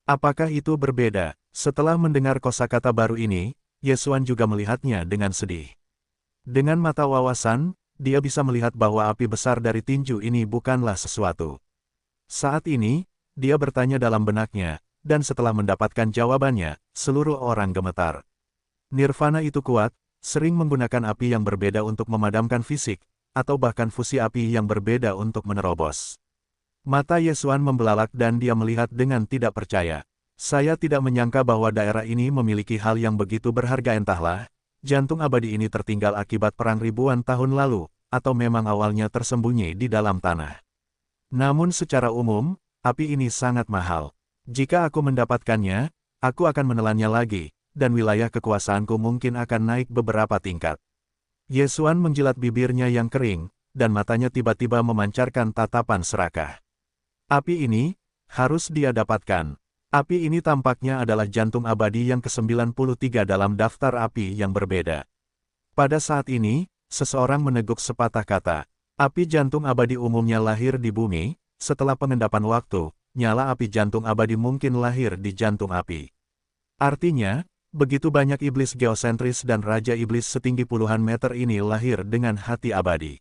Apakah itu berbeda? Setelah mendengar kosakata baru ini, Yesuan juga melihatnya dengan sedih. Dengan mata wawasan, dia bisa melihat bahwa api besar dari tinju ini bukanlah sesuatu. Saat ini, dia bertanya dalam benaknya, dan setelah mendapatkan jawabannya, seluruh orang gemetar. Nirvana itu kuat, sering menggunakan api yang berbeda untuk memadamkan fisik, atau bahkan fusi api yang berbeda untuk menerobos. Mata Yesuan membelalak dan dia melihat dengan tidak percaya. Saya tidak menyangka bahwa daerah ini memiliki hal yang begitu berharga. Entahlah, jantung abadi ini tertinggal akibat perang ribuan tahun lalu, atau memang awalnya tersembunyi di dalam tanah. Namun secara umum, api ini sangat mahal. Jika aku mendapatkannya, aku akan menelannya lagi, dan wilayah kekuasaanku mungkin akan naik beberapa tingkat. Yesuan menjilat bibirnya yang kering, dan matanya tiba-tiba memancarkan tatapan serakah. Api ini, harus dia dapatkan. Api ini tampaknya adalah jantung abadi yang ke-93 dalam daftar api yang berbeda. Pada saat ini, seseorang meneguk sepatah kata. Api jantung abadi umumnya lahir di bumi, setelah pengendapan waktu, nyala api jantung abadi mungkin lahir di jantung api. Artinya, begitu banyak iblis geosentris dan raja iblis setinggi puluhan meter ini lahir dengan hati abadi.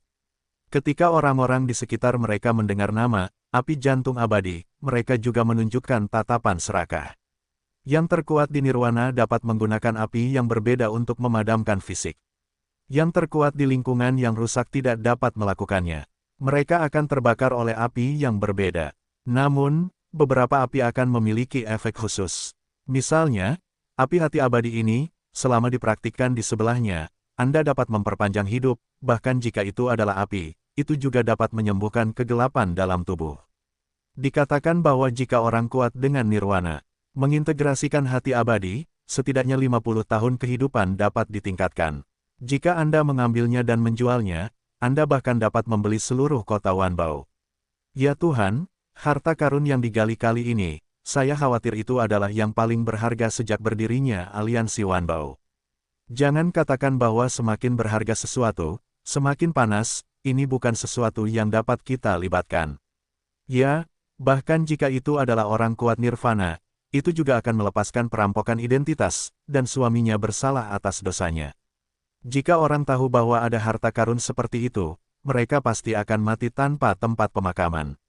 Ketika orang-orang di sekitar mereka mendengar nama, api jantung abadi, mereka juga menunjukkan tatapan serakah. Yang terkuat di nirwana dapat menggunakan api yang berbeda untuk memadamkan fisik. Yang terkuat di lingkungan yang rusak tidak dapat melakukannya. Mereka akan terbakar oleh api yang berbeda. Namun, beberapa api akan memiliki efek khusus. Misalnya, api hati abadi ini, selama dipraktikkan di sebelahnya, Anda dapat memperpanjang hidup, bahkan jika itu adalah api, itu juga dapat menyembuhkan kegelapan dalam tubuh. Dikatakan bahwa jika orang kuat dengan nirwana, mengintegrasikan hati abadi, setidaknya 50 tahun kehidupan dapat ditingkatkan. Jika Anda mengambilnya dan menjualnya, Anda bahkan dapat membeli seluruh kota Wanbao. Ya Tuhan, harta karun yang digali kali ini, saya khawatir itu adalah yang paling berharga sejak berdirinya aliansi Wanbao. Jangan katakan bahwa semakin berharga sesuatu, semakin panas, ini bukan sesuatu yang dapat kita libatkan. Ya, bahkan jika itu adalah orang kuat nirvana, itu juga akan melepaskan perampokan identitas, dan suaminya bersalah atas dosanya. Jika orang tahu bahwa ada harta karun seperti itu, mereka pasti akan mati tanpa tempat pemakaman.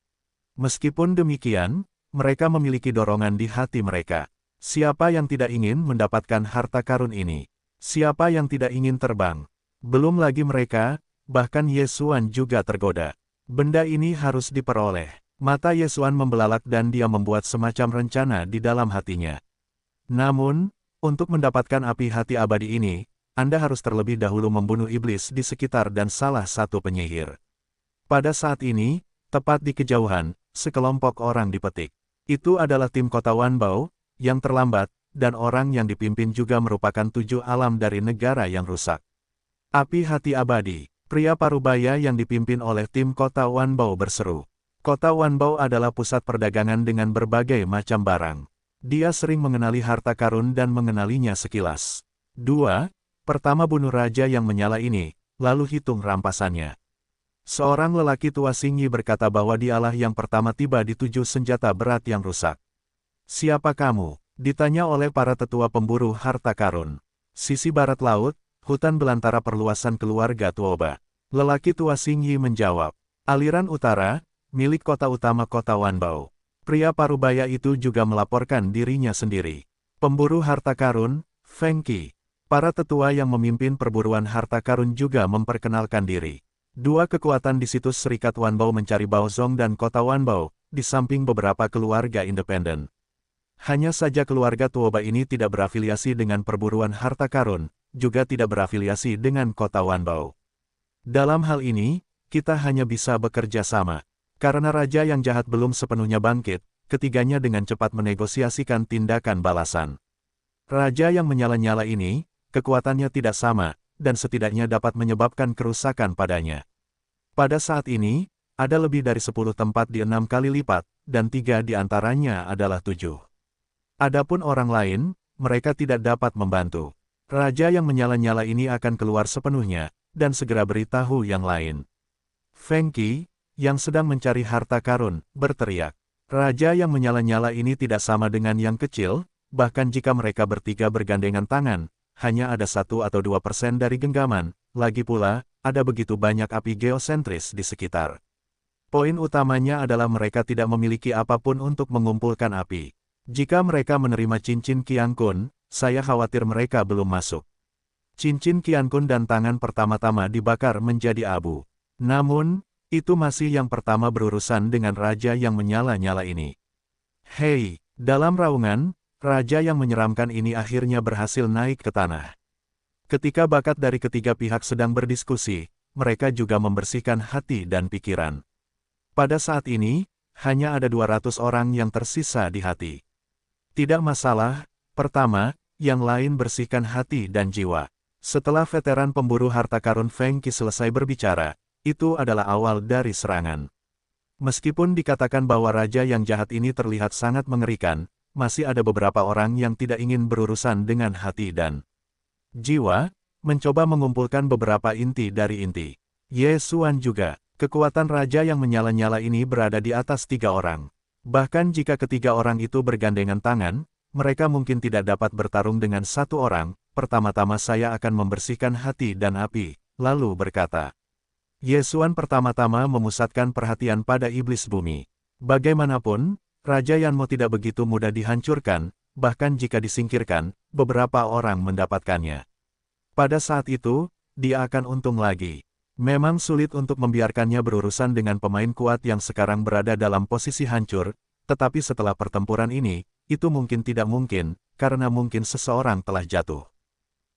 Meskipun demikian, mereka memiliki dorongan di hati mereka. Siapa yang tidak ingin mendapatkan harta karun ini? Siapa yang tidak ingin terbang? Belum lagi mereka, bahkan Yesuan juga tergoda. Benda ini harus diperoleh. Mata Yesuan membelalak dan dia membuat semacam rencana di dalam hatinya. Namun, untuk mendapatkan api hati abadi ini, Anda harus terlebih dahulu membunuh iblis di sekitar dan salah satu penyihir. Pada saat ini, tepat di kejauhan, sekelompok orang dipetik. Itu adalah tim kota Wanbao, yang terlambat, dan orang yang dipimpin juga merupakan 7 alam dari negara yang rusak. Api hati abadi, pria parubaya yang dipimpin oleh tim kota Wanbao berseru. Kota Wanbao adalah pusat perdagangan dengan berbagai macam barang. Dia sering mengenali harta karun dan mengenalinya sekilas. 2. Pertama bunuh raja yang menyala ini, lalu hitung rampasannya. Seorang lelaki tua Singyi berkata bahwa dialah yang pertama tiba di 7 senjata berat yang rusak. Siapa kamu? Ditanya oleh para tetua pemburu harta karun. Sisi barat laut, hutan belantara perluasan keluarga Tuoba. Lelaki tua Singyi menjawab. Aliran utara, milik kota utama kota Wanbao. Pria parubaya itu juga melaporkan dirinya sendiri. Pemburu harta karun, Feng Qi. Para tetua yang memimpin perburuan harta karun juga memperkenalkan diri. 2 kekuatan di situs Serikat Wanbao mencari Baozong dan kota Wanbao, di samping beberapa keluarga independen. Hanya saja keluarga Tuoba ini tidak berafiliasi dengan perburuan harta karun, juga tidak berafiliasi dengan kota Wanbao. Dalam hal ini, kita hanya bisa bekerja sama. Karena raja yang jahat belum sepenuhnya bangkit, ketiganya dengan cepat menegosiasikan tindakan balasan. Raja yang menyala-nyala ini, kekuatannya tidak sama, dan setidaknya dapat menyebabkan kerusakan padanya. Pada saat ini, ada lebih dari 10 tempat di 6 kali lipat, dan 3 di antaranya adalah 7. Adapun orang lain, mereka tidak dapat membantu. Raja yang menyala-nyala ini akan keluar sepenuhnya, dan segera beritahu yang lain. Feng Qi, yang sedang mencari harta karun, berteriak. Raja yang menyala-nyala ini tidak sama dengan yang kecil, bahkan jika mereka bertiga bergandengan tangan, hanya ada 1 atau 2% dari genggaman, lagi pula, ada begitu banyak api geosentris di sekitar. Poin utamanya adalah mereka tidak memiliki apapun untuk mengumpulkan api. Jika mereka menerima cincin Qian Kun, saya khawatir mereka belum masuk. Cincin Qian Kun dan tangan pertama-tama dibakar menjadi abu. Namun, itu masih yang pertama berurusan dengan raja yang menyala-nyala ini. Hei, dalam raungan, raja yang menyeramkan ini akhirnya berhasil naik ke tanah. Ketika bakat dari ketiga pihak sedang berdiskusi, mereka juga membersihkan hati dan pikiran. Pada saat ini, hanya ada 200 orang yang tersisa di hati. Tidak masalah, pertama, yang lain bersihkan hati dan jiwa. Setelah veteran pemburu harta karun Feng Qi selesai berbicara, itu adalah awal dari serangan. Meskipun dikatakan bahwa raja yang jahat ini terlihat sangat mengerikan, masih ada beberapa orang yang tidak ingin berurusan dengan hati dan jiwa, mencoba mengumpulkan beberapa inti dari inti. Ye Xuan juga, kekuatan raja yang menyala-nyala ini berada di atas 3 orang. Bahkan jika ketiga orang itu bergandengan tangan, mereka mungkin tidak dapat bertarung dengan 1 orang. Pertama-tama saya akan membersihkan hati dan api, lalu berkata. Ye Xuan pertama-tama memusatkan perhatian pada iblis bumi. Bagaimanapun, Raja Yanmo tidak begitu mudah dihancurkan, bahkan jika disingkirkan, beberapa orang mendapatkannya. Pada saat itu, dia akan untung lagi. Memang sulit untuk membiarkannya berurusan dengan pemain kuat yang sekarang berada dalam posisi hancur, tetapi setelah pertempuran ini, itu mungkin tidak mungkin, karena mungkin seseorang telah jatuh.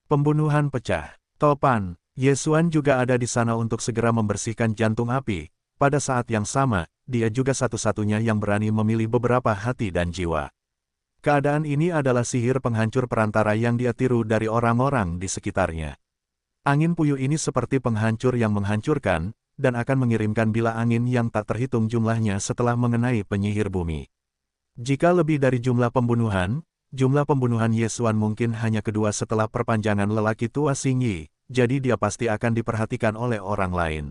Pembunuhan pecah. Topan. Ye Xuan juga ada di sana untuk segera membersihkan jantung api. Pada saat yang sama, dia juga satu-satunya yang berani memilih beberapa hati dan jiwa. Keadaan ini adalah sihir penghancur perantara yang dia tiru dari orang-orang di sekitarnya. Angin puyuh ini seperti penghancur yang menghancurkan, dan akan mengirimkan bila angin yang tak terhitung jumlahnya setelah mengenai penyihir bumi. Jika lebih dari jumlah pembunuhan Ye Xuan mungkin hanya kedua setelah perpanjangan lelaki tua Xing Yi. Jadi dia pasti akan diperhatikan oleh orang lain.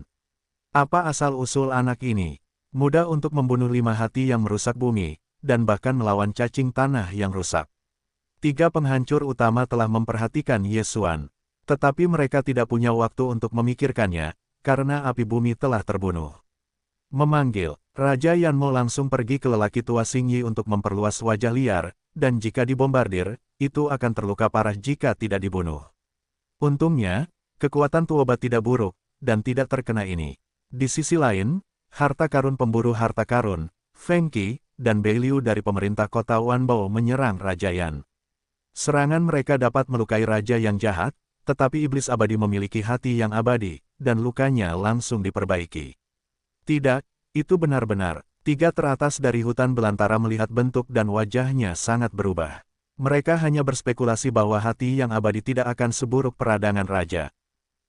Apa asal-usul anak ini? Mudah untuk membunuh 5 hati yang merusak bumi, dan bahkan melawan cacing tanah yang rusak. 3 penghancur utama telah memperhatikan Ye Xuan. Tetapi mereka tidak punya waktu untuk memikirkannya, karena api bumi telah terbunuh. Memanggil, Raja Yanmo langsung pergi ke lelaki tua Xing Yi untuk memperluas wajah liar, dan jika dibombardir, itu akan terluka parah jika tidak dibunuh. Untungnya, kekuatan Tuoba tidak buruk, dan tidak terkena ini. Di sisi lain, harta karun pemburu harta karun, Feng Qi, dan Bei Liu dari pemerintah kota Wanbao menyerang Raja Yan. Serangan mereka dapat melukai raja yang jahat, tetapi iblis abadi memiliki hati yang abadi, dan lukanya langsung diperbaiki. Tidak, itu benar-benar. 3 teratas dari hutan belantara melihat bentuk dan wajahnya sangat berubah. Mereka hanya berspekulasi bahwa hati yang abadi tidak akan seburuk peradangan raja.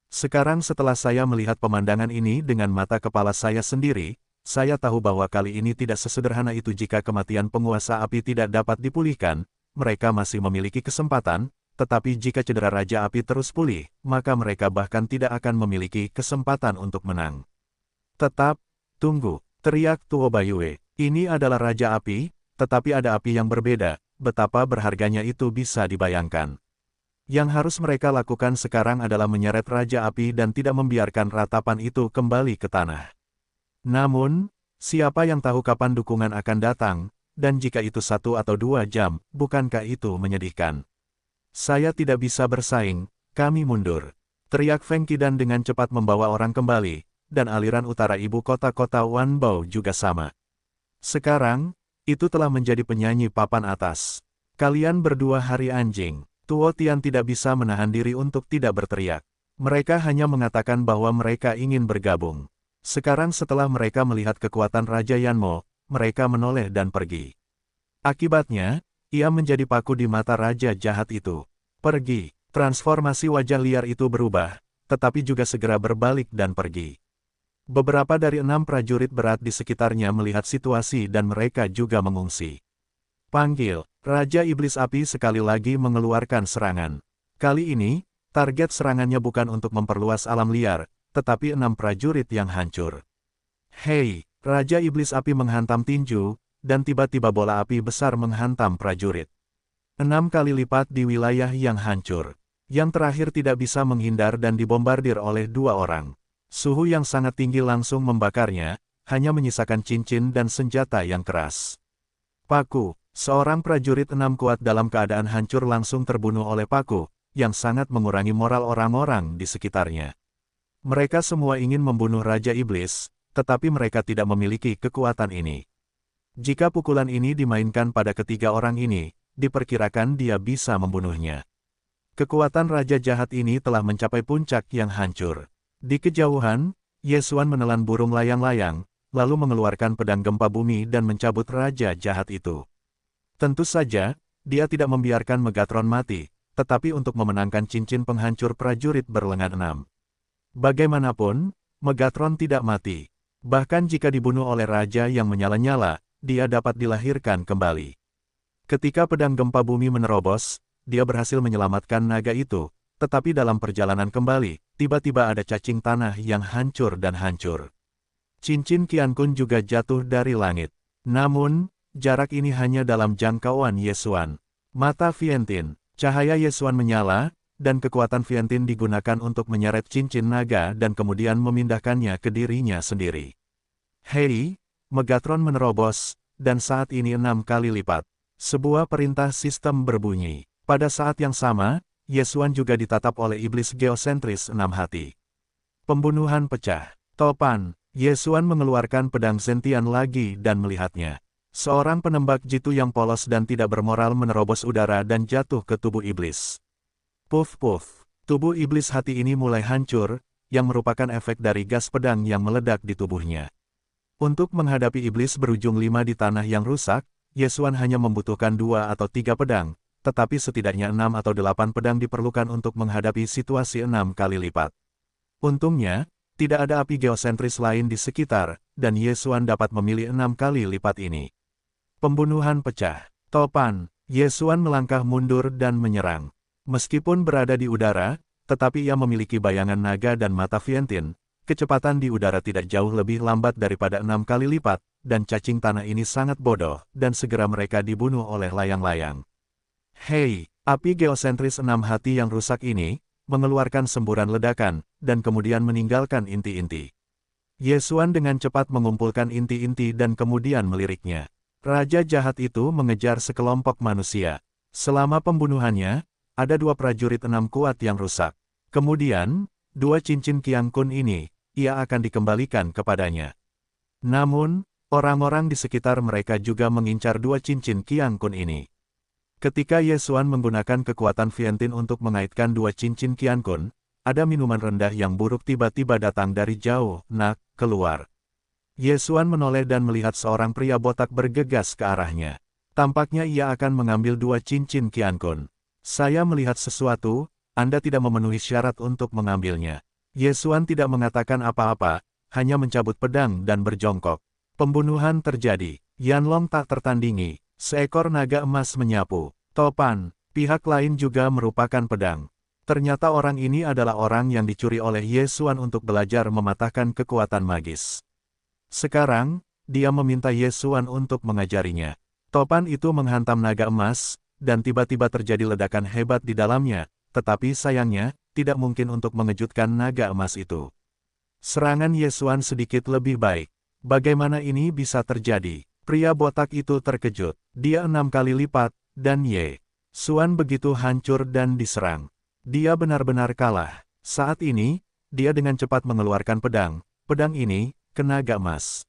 Sekarang setelah saya melihat pemandangan ini dengan mata kepala saya sendiri, saya tahu bahwa kali ini tidak sesederhana itu. Jika kematian penguasa api tidak dapat dipulihkan, mereka masih memiliki kesempatan, tetapi jika cedera Raja Api terus pulih, maka mereka bahkan tidak akan memiliki kesempatan untuk menang. Tetap, tunggu, teriak Tuoba Yue. Ini adalah Raja Api, tetapi ada api yang berbeda. Betapa berharganya itu bisa dibayangkan. Yang harus mereka lakukan sekarang adalah menyeret Raja Api dan tidak membiarkan ratapan itu kembali ke tanah. Namun, siapa yang tahu kapan dukungan akan datang, dan jika itu 1 atau 2 jam, bukankah itu menyedihkan? Saya tidak bisa bersaing, kami mundur. Teriak Feng Qi dan dengan cepat membawa orang kembali, dan aliran utara ibu kota-kota Wanbao juga sama. Sekarang, itu telah menjadi penyanyi papan atas. Kalian berdua hari anjing. Tuo Tian tidak bisa menahan diri untuk tidak berteriak. Mereka hanya mengatakan bahwa mereka ingin bergabung. Sekarang setelah mereka melihat kekuatan Raja Yanmo, mereka menoleh dan pergi. Akibatnya, ia menjadi paku di mata raja jahat itu. Pergi. Transformasi wajah liar itu berubah, tetapi juga segera berbalik dan pergi. Beberapa dari 6 prajurit berat di sekitarnya melihat situasi dan mereka juga mengungsi. Panggil. Raja Iblis Api sekali lagi mengeluarkan serangan. Kali ini, target serangannya bukan untuk memperluas alam liar, tetapi 6 prajurit yang hancur. Hei, Raja Iblis Api menghantam tinju, dan tiba-tiba bola api besar menghantam prajurit. 6 kali lipat di wilayah yang hancur. Yang terakhir tidak bisa menghindar dan dibombardir oleh 2 orang. Suhu yang sangat tinggi langsung membakarnya, hanya menyisakan cincin dan senjata yang keras. Paku, seorang prajurit 6 kuat dalam keadaan hancur langsung terbunuh oleh Paku, yang sangat mengurangi moral orang-orang di sekitarnya. Mereka semua ingin membunuh Raja Iblis, tetapi mereka tidak memiliki kekuatan ini. Jika pukulan ini dimainkan pada ketiga orang ini, diperkirakan dia bisa membunuhnya. Kekuatan Raja Jahat ini telah mencapai puncak yang hancur. Di kejauhan, Yesuan menelan burung layang-layang, lalu mengeluarkan pedang gempa bumi dan mencabut Raja Jahat itu. Tentu saja, dia tidak membiarkan Megatron mati, tetapi untuk memenangkan cincin penghancur prajurit berlengan 6. Bagaimanapun, Megatron tidak mati. Bahkan jika dibunuh oleh Raja yang menyala-nyala, dia dapat dilahirkan kembali. Ketika pedang gempa bumi menerobos, dia berhasil menyelamatkan naga itu, tetapi dalam perjalanan kembali, tiba-tiba ada cacing tanah yang hancur dan hancur. Cincin Qiankun juga jatuh dari langit. Namun, jarak ini hanya dalam jangkauan Yesuan. Mata Vientine, cahaya Yesuan menyala, dan kekuatan Vientine digunakan untuk menyeret cincin naga dan kemudian memindahkannya ke dirinya sendiri. Hei, Megatron menerobos, dan saat ini 6 kali lipat. Sebuah perintah sistem berbunyi. Pada saat yang sama, Yesuan juga ditatap oleh iblis geosentris 6 hati. Pembunuhan pecah. Topan, Yesuan mengeluarkan pedang Zentian lagi dan melihatnya. Seorang penembak jitu yang polos dan tidak bermoral menerobos udara dan jatuh ke tubuh iblis. Puff-puff, tubuh iblis hati ini mulai hancur, yang merupakan efek dari gas pedang yang meledak di tubuhnya. Untuk menghadapi iblis berujung 5 di tanah yang rusak, Yesuan hanya membutuhkan 2 atau 3 pedang, tetapi setidaknya 6 atau 8 pedang diperlukan untuk menghadapi situasi 6 kali lipat. Untungnya, tidak ada api geosentris lain di sekitar, dan Yesuan dapat memilih 6 kali lipat ini. Pembunuhan pecah. Topan, Yesuan melangkah mundur dan menyerang. Meskipun berada di udara, tetapi ia memiliki bayangan naga dan mata Vientine, kecepatan di udara tidak jauh lebih lambat daripada 6 kali lipat, dan cacing tanah ini sangat bodoh, dan segera mereka dibunuh oleh layang-layang. Hei, api geosentris 6 hati yang rusak ini, mengeluarkan semburan ledakan, dan kemudian meninggalkan inti-inti. Yesuan dengan cepat mengumpulkan inti-inti dan kemudian meliriknya. Raja jahat itu mengejar sekelompok manusia. Selama pembunuhannya, ada 2 prajurit 6 kuat yang rusak. Kemudian, 2 cincin Qiankun ini, ia akan dikembalikan kepadanya. Namun, orang-orang di sekitar mereka juga mengincar 2 cincin Qiankun ini. Ketika Yesuan menggunakan kekuatan Vientine untuk mengaitkan 2 cincin Qiankun, ada minuman rendah yang buruk tiba-tiba datang dari jauh, keluar. Yesuan menoleh dan melihat seorang pria botak bergegas ke arahnya. Tampaknya ia akan mengambil 2 cincin Qiankun. Saya melihat sesuatu, Anda tidak memenuhi syarat untuk mengambilnya. Yesuan tidak mengatakan apa-apa, hanya mencabut pedang dan berjongkok. Pembunuhan terjadi. Yanlong tak tertandingi. Seekor naga emas menyapu. Topan, pihak lain juga merupakan pedang. Ternyata orang ini adalah orang yang dicuri oleh Yesuan untuk belajar mematahkan kekuatan magis. Sekarang, dia meminta Yesuan untuk mengajarinya. Topan itu menghantam naga emas, dan tiba-tiba terjadi ledakan hebat di dalamnya, tetapi sayangnya, tidak mungkin untuk mengejutkan naga emas itu. Serangan Yesuan sedikit lebih baik. Bagaimana ini bisa terjadi? Pria botak itu terkejut. Dia 6 kali lipat, dan Yesuan begitu hancur dan diserang. Dia benar-benar kalah. Saat ini, dia dengan cepat mengeluarkan pedang. Pedang ini, ke naga emas.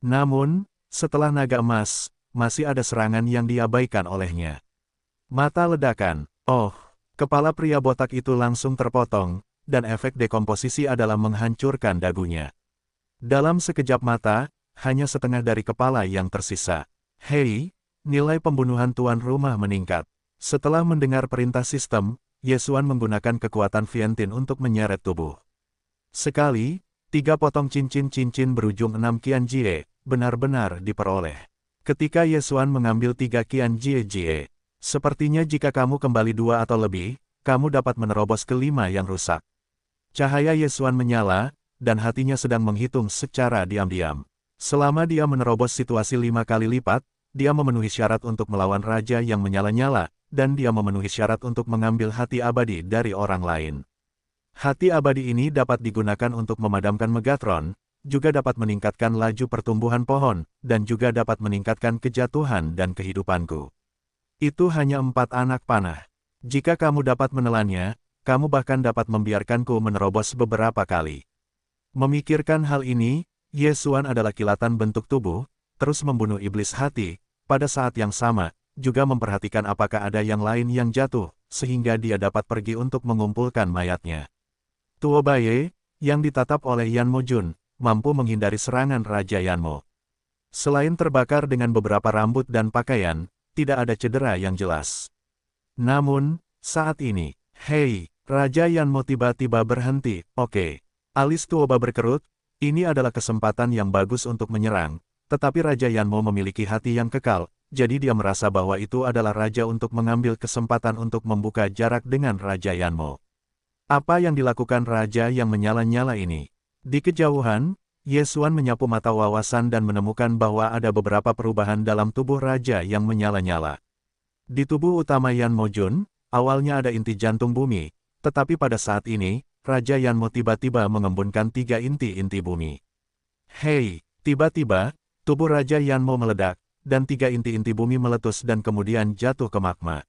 Namun, setelah naga emas, masih ada serangan yang diabaikan olehnya. Mata ledakan. Oh, kepala pria botak itu langsung terpotong, dan efek dekomposisi adalah menghancurkan dagunya. Dalam sekejap mata, hanya setengah dari kepala yang tersisa. Hei, nilai pembunuhan tuan rumah meningkat. Setelah mendengar perintah sistem, Ye Xuan menggunakan kekuatan Viantin untuk menyeret tubuh. Sekali, 3 potong cincin-cincin berujung 6 Qianjie, benar-benar diperoleh. Ketika Ye Xuan mengambil 3 Qianjie, sepertinya jika kamu kembali 2 atau lebih, kamu dapat menerobos ke 5 yang rusak. Cahaya Ye Xuan menyala, dan hatinya sedang menghitung secara diam-diam. Selama dia menerobos situasi 5 kali lipat, dia memenuhi syarat untuk melawan raja yang menyala-nyala, dan dia memenuhi syarat untuk mengambil hati abadi dari orang lain. Hati abadi ini dapat digunakan untuk memadamkan Megatron, juga dapat meningkatkan laju pertumbuhan pohon, dan juga dapat meningkatkan kejatuhan dan kehidupanku. Itu hanya 4 anak panah. Jika kamu dapat menelannya, kamu bahkan dapat membiarkanku menerobos beberapa kali. Memikirkan hal ini, Ye Xuan adalah kilatan bentuk tubuh, terus membunuh iblis hati, pada saat yang sama, juga memperhatikan apakah ada yang lain yang jatuh, sehingga dia dapat pergi untuk mengumpulkan mayatnya. Tuo Baye, yang ditatap oleh Yan Mo Jun, mampu menghindari serangan Raja Yanmo. Selain terbakar dengan beberapa rambut dan pakaian, tidak ada cedera yang jelas. Namun, saat ini, hei, Raja Yanmo tiba-tiba berhenti. Oke. Alis Tuo Ba berkerut, ini adalah kesempatan yang bagus untuk menyerang, tetapi Raja Yanmo memiliki hati yang kekal, jadi dia merasa bahwa itu adalah raja untuk mengambil kesempatan untuk membuka jarak dengan Raja Yanmo. Apa yang dilakukan raja yang menyala-nyala ini? Di kejauhan, Ye Xuan menyapu mata wawasan dan menemukan bahwa ada beberapa perubahan dalam tubuh raja yang menyala-nyala. Di tubuh utama Yan Mo Jun, awalnya ada inti jantung bumi, tetapi pada saat ini, Raja Yanmo tiba-tiba mengembunkan 3 inti-inti bumi. Hei, tiba-tiba, tubuh Raja Yanmo meledak, dan 3 inti-inti bumi meletus dan kemudian jatuh ke magma.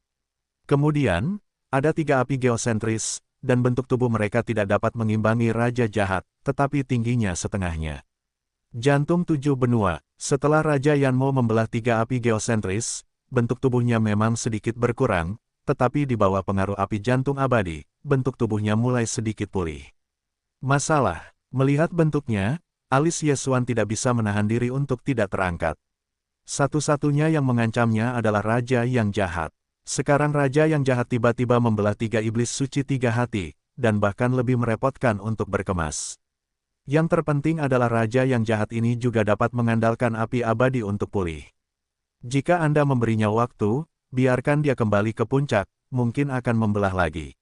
Kemudian, ada 3 api geosentris, dan bentuk tubuh mereka tidak dapat mengimbangi Raja Jahat, tetapi tingginya setengahnya. Jantung 7 benua, setelah Raja Yanmo membelah 3 api geosentris, bentuk tubuhnya memang sedikit berkurang, tetapi di bawah pengaruh api jantung abadi, bentuk tubuhnya mulai sedikit pulih. Masalah, melihat bentuknya, alis Ye Xuan tidak bisa menahan diri untuk tidak terangkat. Satu-satunya yang mengancamnya adalah Raja yang jahat. Sekarang Raja yang jahat tiba-tiba membelah 3 iblis suci 3 hati, dan bahkan lebih merepotkan untuk berkemas. Yang terpenting adalah Raja yang jahat ini juga dapat mengandalkan api abadi untuk pulih. Jika Anda memberinya waktu, biarkan dia kembali ke puncak, mungkin akan membelah lagi.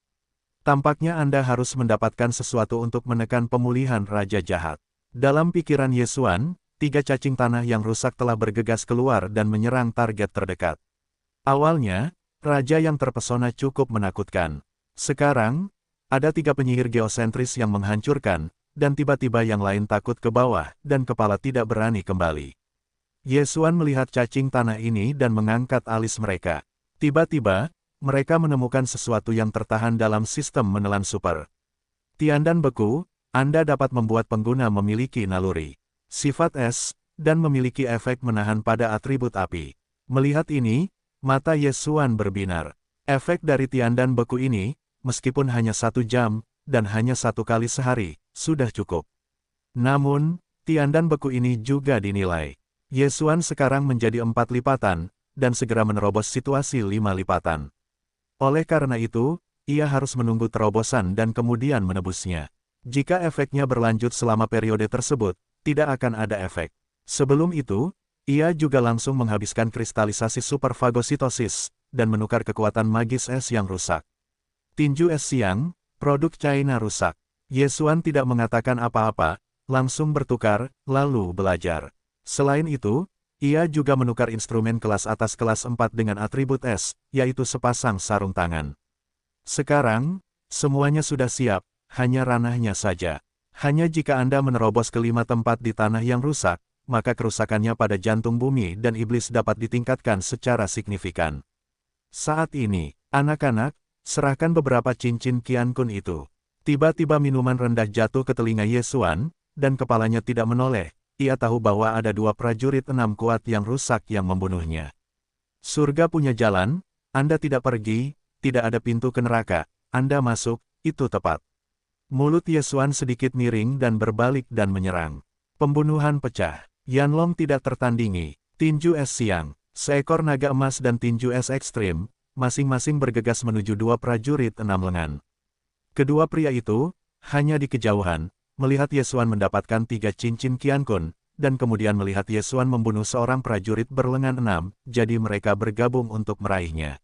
Tampaknya Anda harus mendapatkan sesuatu untuk menekan pemulihan Raja Jahat. Dalam pikiran Ye Xuan, 3 cacing tanah yang rusak telah bergegas keluar dan menyerang target terdekat. Awalnya, Raja yang terpesona cukup menakutkan. Sekarang, ada 3 penyihir geosentris yang menghancurkan, dan tiba-tiba yang lain takut ke bawah, dan kepala tidak berani kembali. Ye Xuan melihat cacing tanah ini dan mengangkat alis mereka. Tiba-tiba, mereka menemukan sesuatu yang tertahan dalam sistem menelan super. Tiandan beku, Anda dapat membuat pengguna memiliki naluri sifat es, dan memiliki efek menahan pada atribut api. Melihat ini, mata Ye Xuan berbinar. Efek dari tiandan beku ini, meskipun hanya 1 jam, dan hanya 1 kali sehari, sudah cukup. Namun, tiandan beku ini juga dinilai. Ye Xuan sekarang menjadi 4 lipatan, dan segera menerobos situasi 5 lipatan. Oleh karena itu, ia harus menunggu terobosan dan kemudian menebusnya. Jika efeknya berlanjut selama periode tersebut, tidak akan ada efek. Sebelum itu, ia juga langsung menghabiskan kristalisasi superfagositosis, dan menukar kekuatan magis es yang rusak. Tinju es siang, produk China rusak. Ye Xuan tidak mengatakan apa-apa, langsung bertukar, lalu belajar. Selain itu, ia juga menukar instrumen kelas atas kelas 4 dengan atribut es, yaitu sepasang sarung tangan. Sekarang, semuanya sudah siap, hanya ranahnya saja. Hanya jika Anda menerobos ke 5 tempat di tanah yang rusak, maka kerusakannya pada jantung bumi dan iblis dapat ditingkatkan secara signifikan. Saat ini, anak-anak, serahkan beberapa cincin Qian Kun itu. Tiba-tiba minuman rendah jatuh ke telinga Ye Xuan, dan kepalanya tidak menoleh. Ia tahu bahwa ada 2 prajurit 6 kuat yang rusak yang membunuhnya. Surga punya jalan, Anda tidak pergi, tidak ada pintu ke neraka, Anda masuk, itu tepat. Mulut Ye Xuan sedikit miring dan berbalik dan menyerang. Pembunuhan pecah. Yanlong tidak tertandingi. Tinju es siang. Seekor naga emas dan tinju es ekstrim, masing-masing bergegas menuju dua prajurit enam lengan. Kedua pria itu, hanya di kejauhan, melihat Yesuan mendapatkan 3 cincin Qiankun, dan kemudian melihat Yesuan membunuh seorang prajurit berlengan 6, jadi mereka bergabung untuk meraihnya.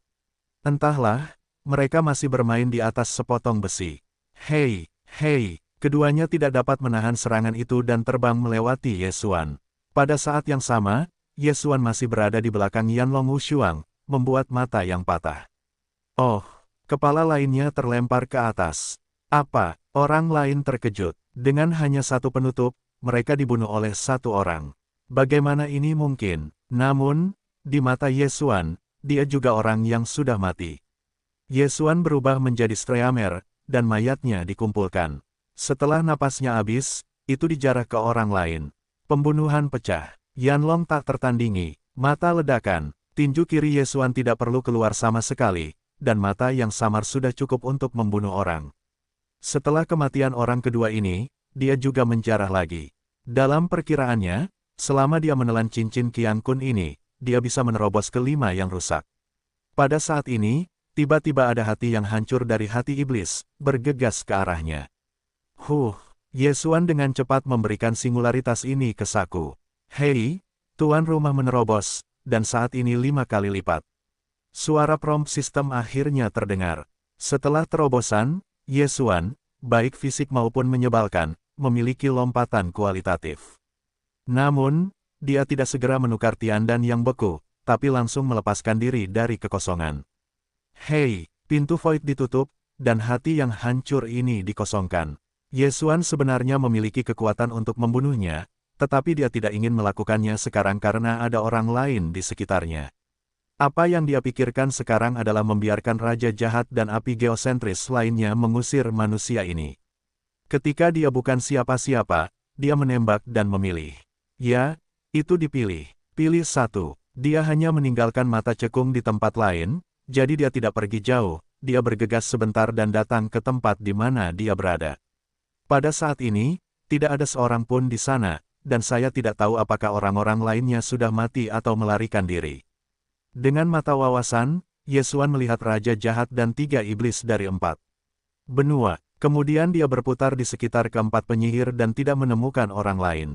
Entahlah, mereka masih bermain di atas sepotong besi. Hei, hei, keduanya tidak dapat menahan serangan itu dan terbang melewati Yesuan. Pada saat yang sama, Yesuan masih berada di belakang Yanlong Wushuang, membuat mata yang patah. Oh, kepala lainnya terlempar ke atas. Apa? Orang lain terkejut. Dengan hanya satu penutup, mereka dibunuh oleh satu orang. Bagaimana ini mungkin? Namun, di mata Yesuan, dia juga orang yang sudah mati. Yesuan berubah menjadi Streamer, dan mayatnya dikumpulkan. Setelah napasnya habis, itu dijarah ke orang lain. Pembunuhan pecah. Yanlong tak tertandingi. Mata ledakan. Tinju kiri Yesuan tidak perlu keluar sama sekali, dan mata yang samar sudah cukup untuk membunuh orang. Setelah kematian orang kedua ini, dia juga menjarah lagi. Dalam perkiraannya, selama dia menelan cincin Qiankun ini, dia bisa menerobos ke 5 yang rusak. Pada saat ini, tiba-tiba ada hati yang hancur dari hati iblis, bergegas ke arahnya. Yesuan dengan cepat memberikan singularitas ini ke Saku. Hei, tuan rumah menerobos, dan saat ini 5 kali lipat. Suara prompt sistem akhirnya terdengar. Setelah terobosan, Yesuan, baik fisik maupun menyebalkan, memiliki lompatan kualitatif. Namun, dia tidak segera menukar tiandan yang beku, tapi langsung melepaskan diri dari kekosongan. Hei, pintu void ditutup, dan hati yang hancur ini dikosongkan. Yesuan sebenarnya memiliki kekuatan untuk membunuhnya, tetapi dia tidak ingin melakukannya sekarang karena ada orang lain di sekitarnya. Apa yang dia pikirkan sekarang adalah membiarkan raja jahat dan api geosentris lainnya mengusir manusia ini. Ketika dia bukan siapa-siapa, dia menembak dan memilih. Ya, itu dipilih. Pilih satu. Dia hanya meninggalkan mata cekung di tempat lain, jadi dia tidak pergi jauh, dia bergegas sebentar dan datang ke tempat di mana dia berada. Pada saat ini, tidak ada seorang pun di sana, dan saya tidak tahu apakah orang-orang lainnya sudah mati atau melarikan diri. Dengan mata wawasan, Yesuan melihat raja jahat dan 3 iblis dari 4 benua. Kemudian dia berputar di sekitar keempat penyihir dan tidak menemukan orang lain.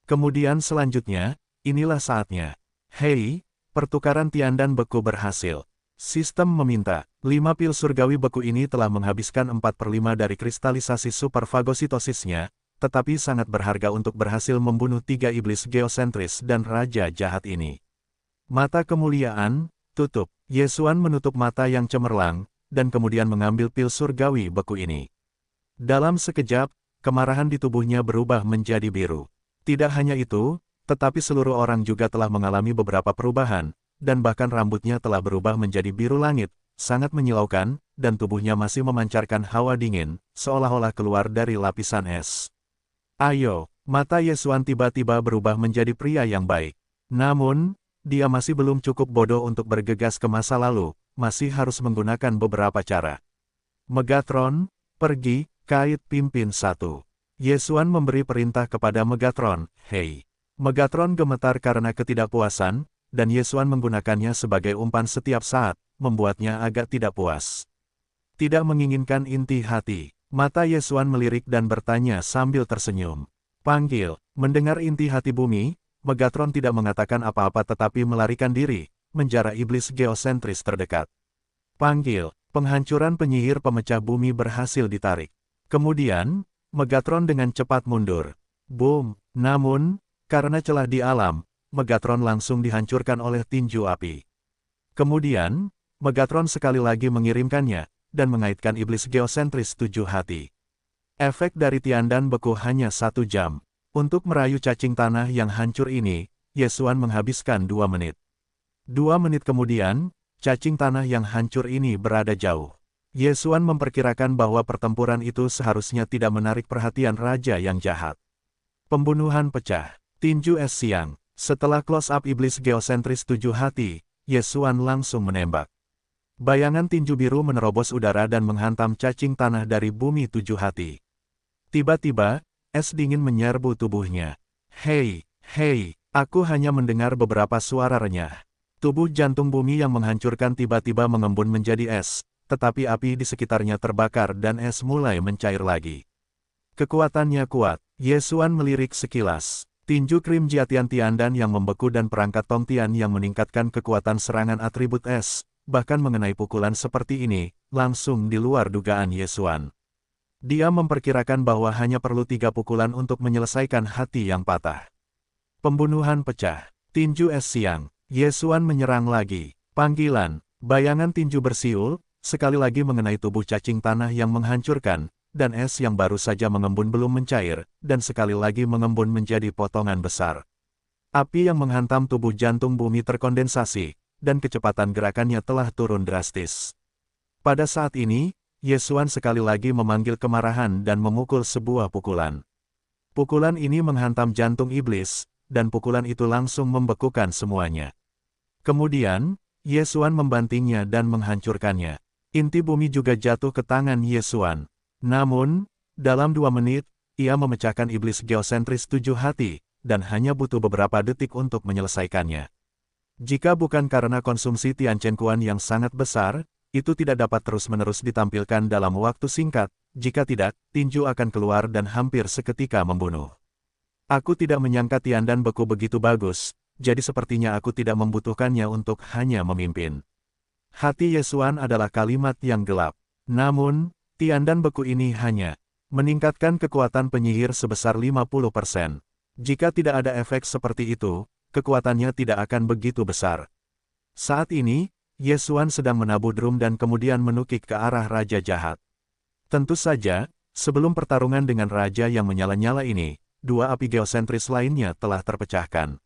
Kemudian selanjutnya, inilah saatnya. Hei, pertukaran tiandan beku berhasil. Sistem meminta, 5 pil surgawi beku ini telah menghabiskan 4/5 dari kristalisasi superfagositosisnya, tetapi sangat berharga untuk berhasil membunuh 3 iblis geosentris dan raja jahat ini. Mata kemuliaan, tutup. Yesuan menutup mata yang cemerlang, dan kemudian mengambil pil surgawi beku ini. Dalam sekejap, kemarahan di tubuhnya berubah menjadi biru. Tidak hanya itu, tetapi seluruh orang juga telah mengalami beberapa perubahan, dan bahkan rambutnya telah berubah menjadi biru langit, sangat menyilaukan, dan tubuhnya masih memancarkan hawa dingin, seolah-olah keluar dari lapisan es. Ayo, mata Yesuan tiba-tiba berubah menjadi pria yang baik. Namun, dia masih belum cukup bodoh untuk bergegas ke masa lalu, masih harus menggunakan beberapa cara. Megatron, pergi, kait pimpin 1. Yesuan memberi perintah kepada Megatron, hei. Megatron gemetar karena ketidakpuasan, dan Yesuan menggunakannya sebagai umpan setiap saat, membuatnya agak tidak puas. Tidak menginginkan inti hati. Mata Yesuan melirik dan bertanya sambil tersenyum. Panggil. Mendengar inti hati bumi, Megatron tidak mengatakan apa-apa tetapi melarikan diri, menjara iblis geosentris terdekat. Panggil. Penghancuran penyihir pemecah bumi berhasil ditarik. Kemudian, Megatron dengan cepat mundur. Boom. Namun, karena celah di alam, Megatron langsung dihancurkan oleh tinju api. Kemudian, Megatron sekali lagi mengirimkannya, dan mengaitkan iblis geosentris 7 hati. Efek dari tiandan beku hanya 1 jam. Untuk merayu cacing tanah yang hancur ini, Yesuan menghabiskan 2 menit. 2 menit kemudian, cacing tanah yang hancur ini berada jauh. Yesuan memperkirakan bahwa pertempuran itu seharusnya tidak menarik perhatian raja yang jahat. Pembunuhan pecah. Tinju es siang. Setelah close-up iblis geosentris 7 hati, Yesuan langsung menembak. Bayangan tinju biru menerobos udara dan menghantam cacing tanah dari bumi 7 hati. Tiba-tiba, es dingin menyerbu tubuhnya. Hei, hei, aku hanya mendengar beberapa suara renyah. Tubuh jantung bumi yang menghancurkan tiba-tiba mengembun menjadi es, tetapi api di sekitarnya terbakar dan es mulai mencair lagi. Kekuatannya kuat. Ye Xuan melirik sekilas. Tinju krim Jiatian Tiandan yang membeku dan perangkat Tongtian yang meningkatkan kekuatan serangan atribut es, bahkan mengenai pukulan seperti ini, langsung di luar dugaan Ye Xuan. Dia memperkirakan bahwa hanya perlu 3 pukulan untuk menyelesaikan hati yang patah. Pembunuhan pecah. Tinju es siang. Ye Xuan menyerang lagi. Panggilan. Bayangan tinju bersiul, sekali lagi mengenai tubuh cacing tanah yang menghancurkan, dan es yang baru saja mengembun belum mencair, dan sekali lagi mengembun menjadi potongan besar. Api yang menghantam tubuh jantung bumi terkondensasi, dan kecepatan gerakannya telah turun drastis. Pada saat ini, Ye Xuan sekali lagi memanggil kemarahan dan memukul sebuah pukulan. Pukulan ini menghantam jantung iblis, dan pukulan itu langsung membekukan semuanya. Kemudian, Ye Xuan membantingnya dan menghancurkannya. Inti bumi juga jatuh ke tangan Ye Xuan. Namun, dalam 2 menit, ia memecahkan iblis geosentris 7 hati, dan hanya butuh beberapa detik untuk menyelesaikannya. Jika bukan karena konsumsi Tianchen Kuan yang sangat besar, itu tidak dapat terus-menerus ditampilkan dalam waktu singkat, jika tidak, tinju akan keluar dan hampir seketika membunuh. Aku tidak menyangka Tiandan beku begitu bagus, jadi sepertinya aku tidak membutuhkannya untuk hanya memimpin. Hati Ye Xuan adalah kalimat yang gelap. Namun, Tiandan beku ini hanya meningkatkan kekuatan penyihir sebesar 50%. Jika tidak ada efek seperti itu, kekuatannya tidak akan begitu besar. Saat ini, Ye Xuan sedang menabuh drum dan kemudian menukik ke arah Raja Jahat. Tentu saja, sebelum pertarungan dengan Raja yang menyala-nyala ini, 2 api geosentris lainnya telah terpecahkan.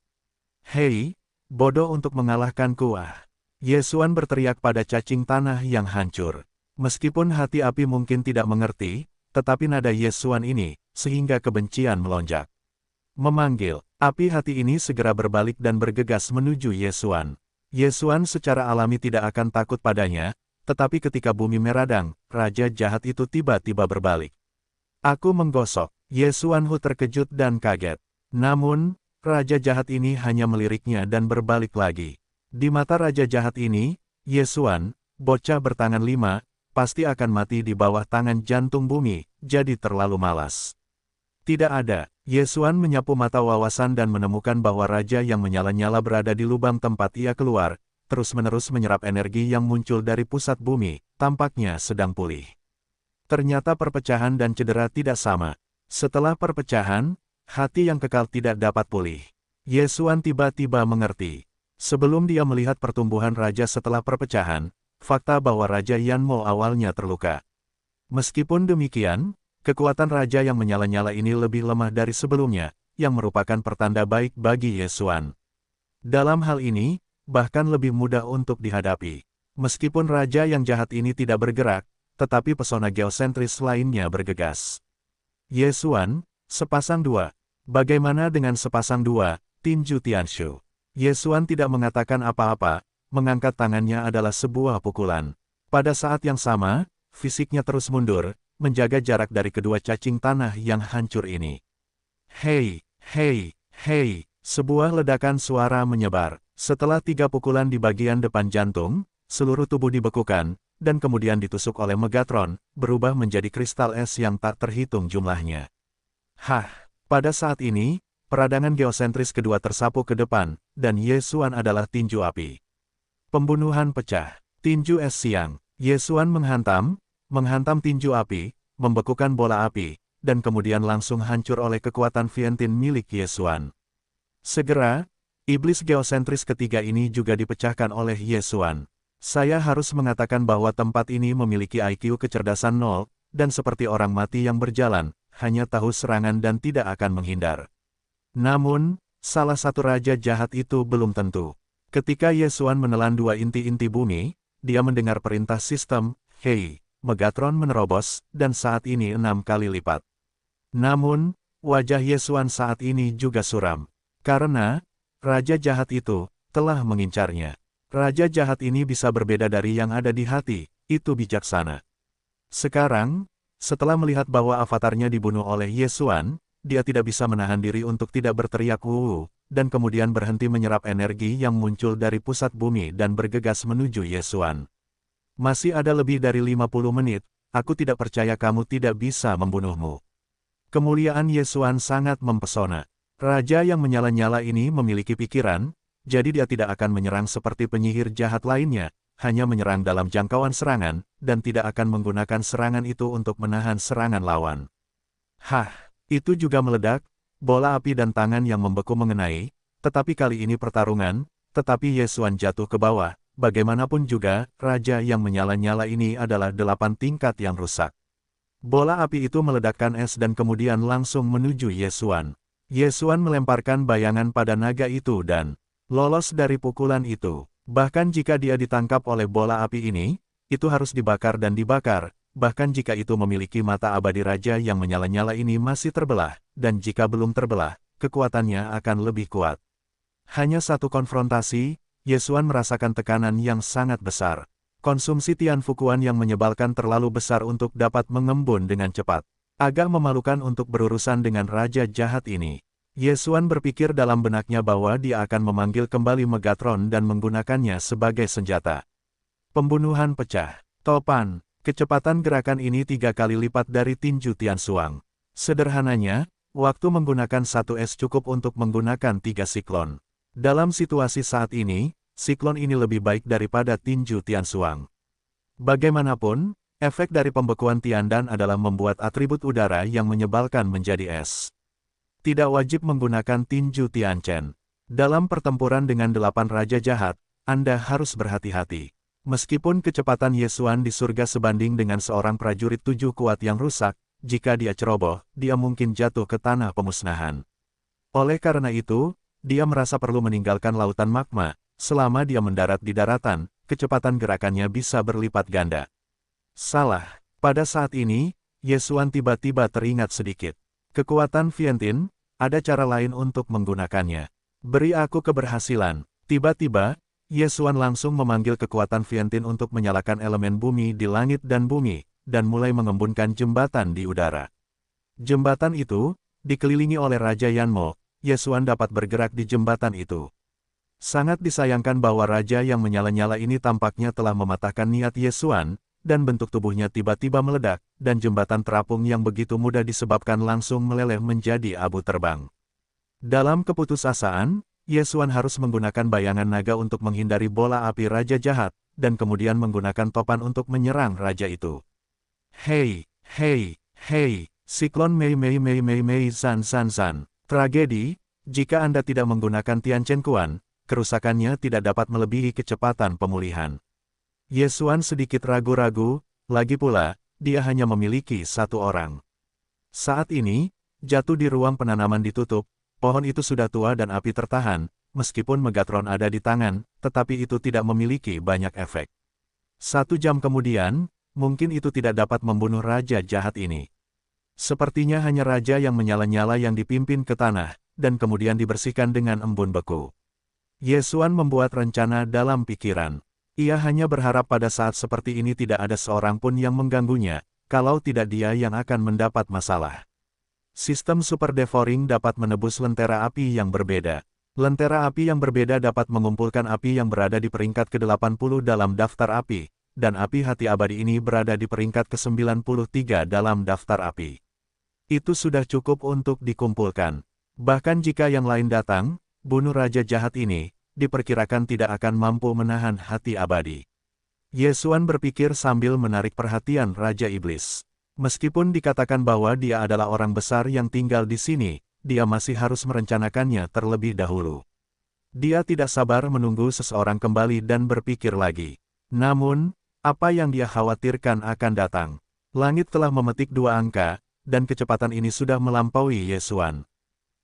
Hei, bodoh untuk mengalahkanku ah! Ye Xuan berteriak pada cacing tanah yang hancur. Meskipun hati api mungkin tidak mengerti, tetapi nada Ye Xuan ini, sehingga kebencian melonjak. Memanggil, api hati ini segera berbalik dan bergegas menuju Ye Xuan. Ye Xuan secara alami tidak akan takut padanya, tetapi ketika bumi meradang, Raja Jahat itu tiba-tiba berbalik. Aku menggosok. Ye Xuan Hu terkejut dan kaget. Namun, Raja Jahat ini hanya meliriknya dan berbalik lagi. Di mata Raja Jahat ini, Ye Xuan, bocah bertangan 5, pasti akan mati di bawah tangan jantung bumi, jadi terlalu malas. Tidak ada. Ye Xuan menyapu mata wawasan dan menemukan bahwa raja yang menyala-nyala berada di lubang tempat ia keluar, terus-menerus menyerap energi yang muncul dari pusat bumi, tampaknya sedang pulih. Ternyata perpecahan dan cedera tidak sama. Setelah perpecahan, hati yang kekal tidak dapat pulih. Ye Xuan tiba-tiba mengerti. Sebelum dia melihat pertumbuhan raja setelah perpecahan, fakta bahwa Raja Yanmo awalnya terluka. Meskipun demikian, kekuatan raja yang menyala-nyala ini lebih lemah dari sebelumnya, yang merupakan pertanda baik bagi Ye Xuan. Dalam hal ini, bahkan lebih mudah untuk dihadapi. Meskipun raja yang jahat ini tidak bergerak, tetapi pesona geosentris lainnya bergegas. Ye Xuan, sepasang 2. Bagaimana dengan sepasang 2, tinju Tianshu? Ye Xuan tidak mengatakan apa-apa, mengangkat tangannya adalah sebuah pukulan. Pada saat yang sama, fisiknya terus mundur, menjaga jarak dari kedua cacing tanah yang hancur ini. Hei, hei, hei, sebuah ledakan suara menyebar. Setelah 3 pukulan di bagian depan jantung, seluruh tubuh dibekukan, dan kemudian ditusuk oleh Megatron, berubah menjadi kristal es yang tak terhitung jumlahnya. Hah, pada saat ini, peradangan geosentris kedua tersapu ke depan, dan Ye Xuan adalah tinju api. Pembunuhan pecah. Tinju es siang. Ye Xuan menghantam tinju api, membekukan bola api, dan kemudian langsung hancur oleh kekuatan Vientin milik Ye Xuan. Segera, iblis geosentris ketiga ini juga dipecahkan oleh Ye Xuan. Saya harus mengatakan bahwa tempat ini memiliki IQ kecerdasan 0, dan seperti orang mati yang berjalan, hanya tahu serangan dan tidak akan menghindar. Namun, salah satu raja jahat itu belum tentu. Ketika Ye Xuan menelan 2 inti-inti bumi, dia mendengar perintah sistem, "Hei, Megatron menerobos," dan saat ini 6 kali lipat. Namun, wajah Ye Xuan saat ini juga suram. Karena, raja jahat itu, telah mengincarnya. Raja jahat ini bisa berbeda dari yang ada di hati, itu bijaksana. Sekarang, setelah melihat bahwa avatarnya dibunuh oleh Ye Xuan, dia tidak bisa menahan diri untuk tidak berteriak wuh, dan kemudian berhenti menyerap energi yang muncul dari pusat bumi dan bergegas menuju Yesuan. Masih ada lebih dari 50 menit, aku tidak percaya kamu tidak bisa membunuhmu. Kemuliaan Yesuan sangat mempesona. Raja yang menyala-nyala ini memiliki pikiran, jadi dia tidak akan menyerang seperti penyihir jahat lainnya, hanya menyerang dalam jangkauan serangan, dan tidak akan menggunakan serangan itu untuk menahan serangan lawan. Hah! Itu juga meledak, bola api dan tangan yang membeku mengenai, tetapi kali ini pertarungan, tetapi Yesuan jatuh ke bawah, bagaimanapun juga, raja yang menyala-nyala ini adalah 8 tingkat yang rusak. Bola api itu meledakkan es dan kemudian langsung menuju Yesuan. Yesuan melemparkan bayangan pada naga itu dan lolos dari pukulan itu. Bahkan jika dia ditangkap oleh bola api ini, itu harus dibakar dan dibakar. Bahkan jika itu memiliki mata abadi raja yang menyala-nyala ini masih terbelah, dan jika belum terbelah, kekuatannya akan lebih kuat. Hanya satu konfrontasi, Yesuan merasakan tekanan yang sangat besar. Konsumsi Tian Fukuan yang menyebalkan terlalu besar untuk dapat mengembun dengan cepat. Agak memalukan untuk berurusan dengan raja jahat ini. Yesuan berpikir dalam benaknya bahwa dia akan memanggil kembali Megatron dan menggunakannya sebagai senjata. Pembunuhan pecah. Topan. Kecepatan gerakan ini 3 kali lipat dari tinju Tianxuang. Sederhananya, waktu menggunakan 1S cukup untuk menggunakan 3 siklon. Dalam situasi saat ini, siklon ini lebih baik daripada tinju Tianxuang. Bagaimanapun, efek dari pembekuan Tiandan adalah membuat atribut udara yang menyebalkan menjadi es. Tidak wajib menggunakan tinju Tianchen. Dalam pertempuran dengan 8 raja jahat, Anda harus berhati-hati. Meskipun kecepatan Yesuan di surga sebanding dengan seorang prajurit 7 kuat yang rusak, jika dia ceroboh, dia mungkin jatuh ke tanah pemusnahan. Oleh karena itu, dia merasa perlu meninggalkan lautan magma. Selama dia mendarat di daratan, kecepatan gerakannya bisa berlipat ganda. Salah. Pada saat ini, Yesuan tiba-tiba teringat sedikit. Kekuatan Vientien, ada cara lain untuk menggunakannya. Beri aku keberhasilan. Tiba-tiba, Yesuan langsung memanggil kekuatan Vientien untuk menyalakan elemen bumi di langit dan bumi, dan mulai mengembunkan jembatan di udara. Jembatan itu, dikelilingi oleh Raja Yanmo, Yesuan dapat bergerak di jembatan itu. Sangat disayangkan bahwa Raja yang menyala-nyala ini tampaknya telah mematahkan niat Yesuan, dan bentuk tubuhnya tiba-tiba meledak, dan jembatan terapung yang begitu mudah disebabkan langsung meleleh menjadi abu terbang. Dalam keputusasaan, Yesuan harus menggunakan bayangan naga untuk menghindari bola api raja jahat, dan kemudian menggunakan topan untuk menyerang raja itu. Hei, hei, hei, siklon Mei Mei Mei Mei Mei Zan Zan Zan. Tragedi, jika Anda tidak menggunakan Tianchen Kuan, kerusakannya tidak dapat melebihi kecepatan pemulihan. Yesuan sedikit ragu-ragu, lagi pula, dia hanya memiliki 1 orang. Saat ini, jatuh di ruang penanaman ditutup. Pohon itu sudah tua dan api tertahan, meskipun Megatron ada di tangan, tetapi itu tidak memiliki banyak efek. 1 jam kemudian, mungkin itu tidak dapat membunuh raja jahat ini. Sepertinya hanya raja yang menyala-nyala yang dipimpin ke tanah, dan kemudian dibersihkan dengan embun beku. Yesuan membuat rencana dalam pikiran. Ia hanya berharap pada saat seperti ini tidak ada seorang pun yang mengganggunya, kalau tidak dia yang akan mendapat masalah. Sistem Super Devouring dapat menebus lentera api yang berbeda. Lentera api yang berbeda dapat mengumpulkan api yang berada di peringkat ke-80 dalam daftar api, dan api hati abadi ini berada di peringkat ke-93 dalam daftar api. Itu sudah cukup untuk dikumpulkan. Bahkan jika yang lain datang, bunuh raja jahat ini, diperkirakan tidak akan mampu menahan hati abadi. Yesuan berpikir sambil menarik perhatian Raja Iblis. Meskipun dikatakan bahwa dia adalah orang besar yang tinggal di sini, dia masih harus merencanakannya terlebih dahulu. Dia tidak sabar menunggu seseorang kembali dan berpikir lagi. Namun, apa yang dia khawatirkan akan datang. Langit telah memetik 2 angka, dan kecepatan ini sudah melampaui Yesuan.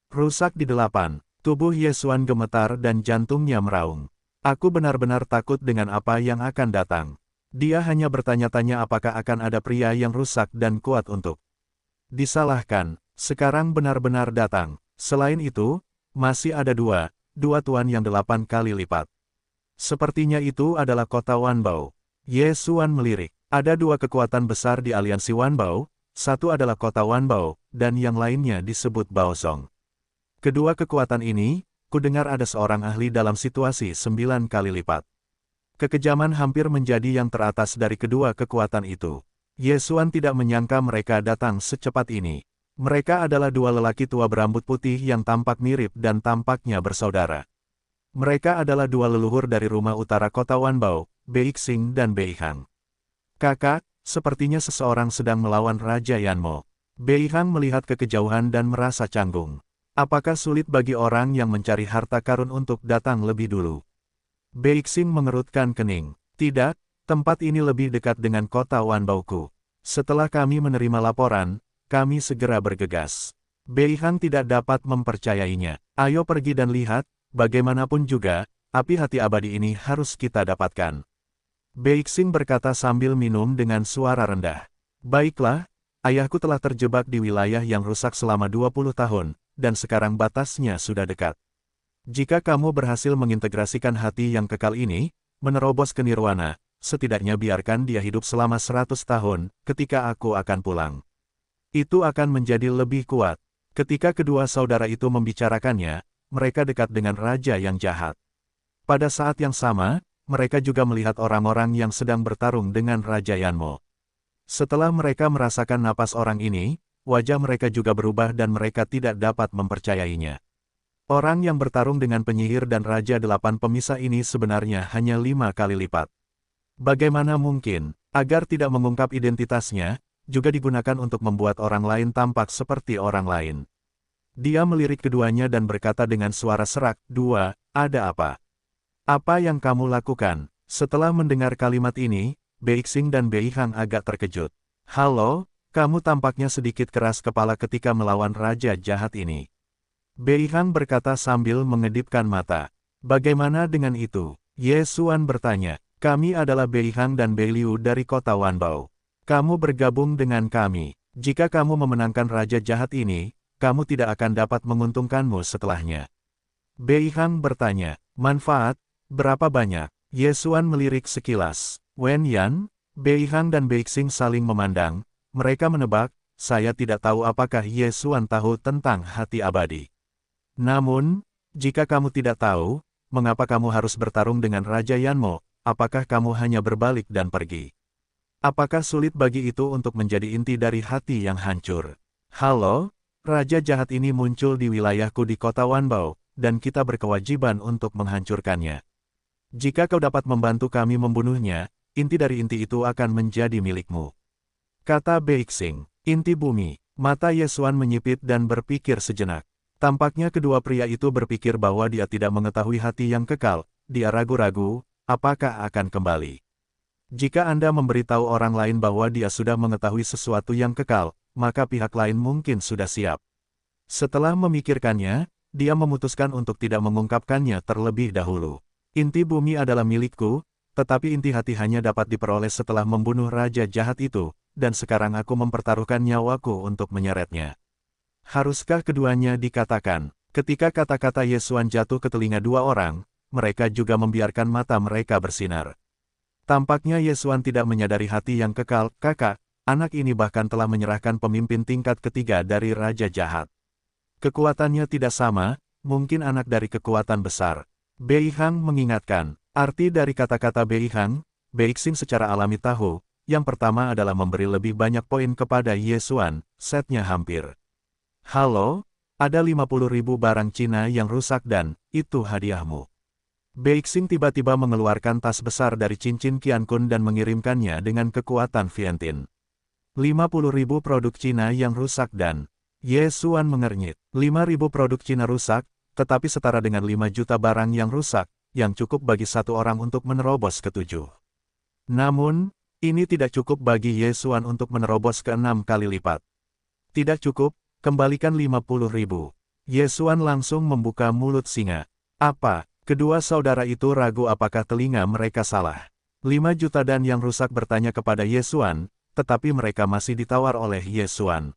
Rusak di 8, tubuh Yesuan gemetar dan jantungnya meraung. Aku benar-benar takut dengan apa yang akan datang. Dia hanya bertanya-tanya apakah akan ada pria yang rusak dan kuat untuk disalahkan. Sekarang benar-benar datang. Selain itu, masih ada dua tuan yang 8 kali lipat. Sepertinya itu adalah kota Wanbao. Yesuan melirik. Ada 2 kekuatan besar di aliansi Wanbao, satu adalah kota Wanbao, dan yang lainnya disebut Baozong. Kedua kekuatan ini, kudengar ada seorang ahli dalam situasi 9 kali lipat. Kekejaman hampir menjadi yang teratas dari kedua kekuatan itu. Ye Xuan tidak menyangka mereka datang secepat ini. Mereka adalah dua lelaki tua berambut putih yang tampak mirip dan tampaknya bersaudara. Mereka adalah dua leluhur dari rumah utara kota Wanbao, Beixing dan Beihang. Kakak, sepertinya seseorang sedang melawan Raja Yanmo. Beihang melihat ke kejauhan dan merasa canggung. Apakah sulit bagi orang yang mencari harta karun untuk datang lebih dulu? Beixing mengerutkan kening. Tidak, tempat ini lebih dekat dengan kota Wanbaoku. Setelah kami menerima laporan, kami segera bergegas. Beihang tidak dapat mempercayainya. Ayo pergi dan lihat, bagaimanapun juga, api hati abadi ini harus kita dapatkan. Beixing berkata sambil minum dengan suara rendah. Baiklah, ayahku telah terjebak di wilayah yang rusak selama 20 tahun, dan sekarang batasnya sudah dekat. Jika kamu berhasil mengintegrasikan hati yang kekal ini, menerobos ke nirwana, setidaknya biarkan dia hidup selama 100 tahun, ketika aku akan pulang. Itu akan menjadi lebih kuat. Ketika kedua saudara itu membicarakannya, mereka dekat dengan raja yang jahat. Pada saat yang sama, mereka juga melihat orang-orang yang sedang bertarung dengan Raja Yanmo. Setelah mereka merasakan napas orang ini, wajah mereka juga berubah dan mereka tidak dapat mempercayainya. Orang yang bertarung dengan penyihir dan Raja Delapan Pemisah ini sebenarnya hanya 5 kali lipat. Bagaimana mungkin, agar tidak mengungkap identitasnya, juga digunakan untuk membuat orang lain tampak seperti orang lain. Dia melirik keduanya dan berkata dengan suara serak, "Dua, ada apa? Apa yang kamu lakukan?" Setelah mendengar kalimat ini, Beixing dan Beihang agak terkejut. "Halo, kamu tampaknya sedikit keras kepala ketika melawan raja jahat ini." Beihang berkata sambil mengedipkan mata. "Bagaimana dengan itu?" Ye Xuan bertanya. "Kami adalah Beihang dan Beiliu dari kota Wanbao. Kamu bergabung dengan kami. Jika kamu memenangkan raja jahat ini, kamu tidak akan dapat menguntungkanmu setelahnya." Beihang bertanya, "Manfaat? Berapa banyak?" Ye Xuan melirik sekilas. Wen Yan, Beihang dan Beixing saling memandang. Mereka menebak, saya tidak tahu apakah Ye Xuan tahu tentang hati abadi. Namun, jika kamu tidak tahu, mengapa kamu harus bertarung dengan Raja Yanmo? Apakah kamu hanya berbalik dan pergi? Apakah sulit bagi itu untuk menjadi inti dari hati yang hancur? Halo, Raja jahat ini muncul di wilayahku di kota Wanbao, dan kita berkewajiban untuk menghancurkannya. Jika kau dapat membantu kami membunuhnya, inti dari inti itu akan menjadi milikmu. Kata Beixing. Inti bumi. Mata Ye Xuan menyipit dan berpikir sejenak. Tampaknya kedua pria itu berpikir bahwa dia tidak mengetahui hati yang kekal. Dia ragu-ragu, apakah akan kembali. Jika Anda memberitahu orang lain bahwa dia sudah mengetahui sesuatu yang kekal, maka pihak lain mungkin sudah siap. Setelah memikirkannya, dia memutuskan untuk tidak mengungkapkannya terlebih dahulu. Inti bumi adalah milikku, tetapi inti hati hanya dapat diperoleh setelah membunuh raja jahat itu, dan sekarang aku mempertaruhkan nyawaku untuk menyeretnya. Haruskah keduanya dikatakan? Ketika kata-kata Ye Xuan jatuh ke telinga dua orang, mereka juga membiarkan mata mereka bersinar. Tampaknya Ye Xuan tidak menyadari hati yang kekal. Kakak, anak ini bahkan telah menyerahkan pemimpin tingkat ketiga dari Raja Jahat. Kekuatannya tidak sama, mungkin anak dari kekuatan besar. Beihang mengingatkan, arti dari kata-kata Beihang, Beixing secara alami tahu, yang pertama adalah memberi lebih banyak poin kepada Ye Xuan, setnya hampir. Halo, ada 50.000 barang Cina yang rusak dan, itu hadiahmu. Beixing tiba-tiba mengeluarkan tas besar dari cincin Qiankun dan mengirimkannya dengan kekuatan Vientiane. 50.000 produk Cina yang rusak dan, Ye Xuan mengernyit. 5.000 produk Cina rusak, tetapi setara dengan 5 juta barang yang rusak, yang cukup bagi satu orang untuk menerobos ke-7. Namun, ini tidak cukup bagi Ye Xuan untuk menerobos ke-6 kali lipat. Tidak cukup, kembalikan 50.000. Ye Xuan langsung membuka mulut singa. Apa? Kedua saudara itu ragu apakah telinga mereka salah. 5 juta dan yang rusak bertanya kepada Ye Xuan, tetapi mereka masih ditawar oleh Ye Xuan.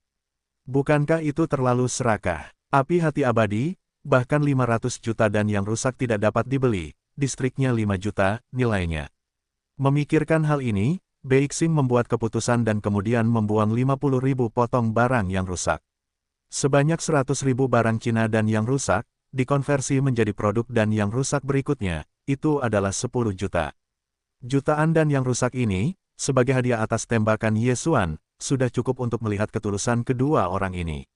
Bukankah itu terlalu serakah? Api hati abadi, bahkan 500 juta dan yang rusak tidak dapat dibeli, distriknya 5 juta, nilainya. Memikirkan hal ini, Beixing membuat keputusan dan kemudian membuang 50.000 potong barang yang rusak. Sebanyak 100.000 barang Cina dan yang rusak, dikonversi menjadi produk dan yang rusak berikutnya, itu adalah 10 juta. Jutaan dan yang rusak ini, sebagai hadiah atas tembakan Ye Xuan, sudah cukup untuk melihat ketulusan kedua orang ini.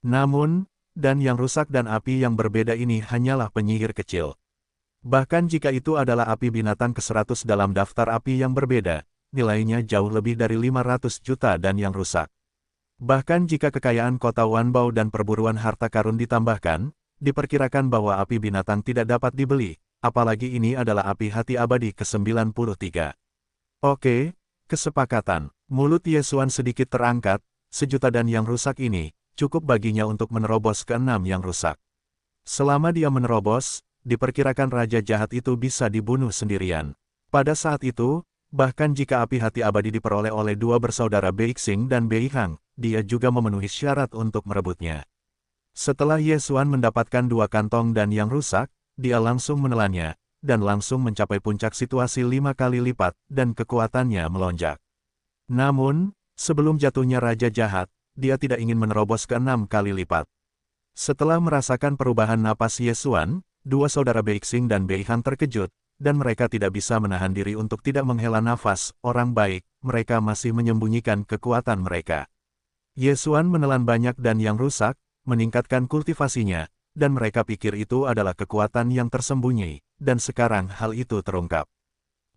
Namun, dan yang rusak dan api yang berbeda ini hanyalah penyihir kecil. Bahkan jika itu adalah api binatang ke-100 dalam daftar api yang berbeda, nilainya jauh lebih dari 500 juta dan yang rusak. Bahkan jika kekayaan kota Wanbao dan perburuan harta karun ditambahkan, diperkirakan bahwa api binatang tidak dapat dibeli, apalagi ini adalah api hati abadi ke-93. Oke, kesepakatan. Mulut Ye Xuan sedikit terangkat, 1 juta dan yang rusak ini, cukup baginya untuk menerobos ke 6 yang rusak. Selama dia menerobos, diperkirakan Raja Jahat itu bisa dibunuh sendirian. Pada saat itu, bahkan jika api hati abadi diperoleh oleh dua bersaudara Beixing dan Beihang, dia juga memenuhi syarat untuk merebutnya. Setelah Ye Xuan mendapatkan 2 kantong dan yang rusak, dia langsung menelannya, dan langsung mencapai puncak situasi 5 kali lipat, dan kekuatannya melonjak. Namun, sebelum jatuhnya Raja Jahat, dia tidak ingin menerobos ke 6 kali lipat. Setelah merasakan perubahan napas Ye Xuan, 2 saudara Beixing dan Beihang terkejut, dan mereka tidak bisa menahan diri untuk tidak menghela nafas. Orang baik, mereka masih menyembunyikan kekuatan mereka. Ye Xuan menelan banyak dan yang rusak, meningkatkan kultivasinya, dan mereka pikir itu adalah kekuatan yang tersembunyi, dan sekarang hal itu terungkap.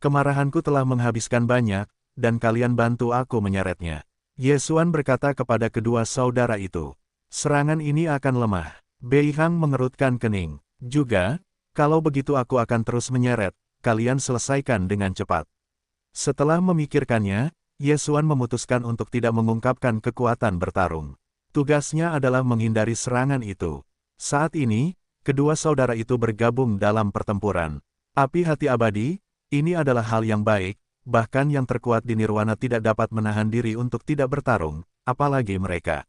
Kemarahanku telah menghabiskan banyak, dan kalian bantu aku menyeretnya. Ye Xuan berkata kepada kedua saudara itu. Serangan ini akan lemah. Beihang mengerutkan kening. Juga, kalau begitu aku akan terus menyeret, kalian selesaikan dengan cepat. Setelah memikirkannya, Ye Xuan memutuskan untuk tidak mengungkapkan kekuatan bertarung. Tugasnya adalah menghindari serangan itu. Saat ini, kedua saudara itu bergabung dalam pertempuran. Api hati abadi, ini adalah hal yang baik, bahkan yang terkuat di Nirwana tidak dapat menahan diri untuk tidak bertarung, apalagi mereka.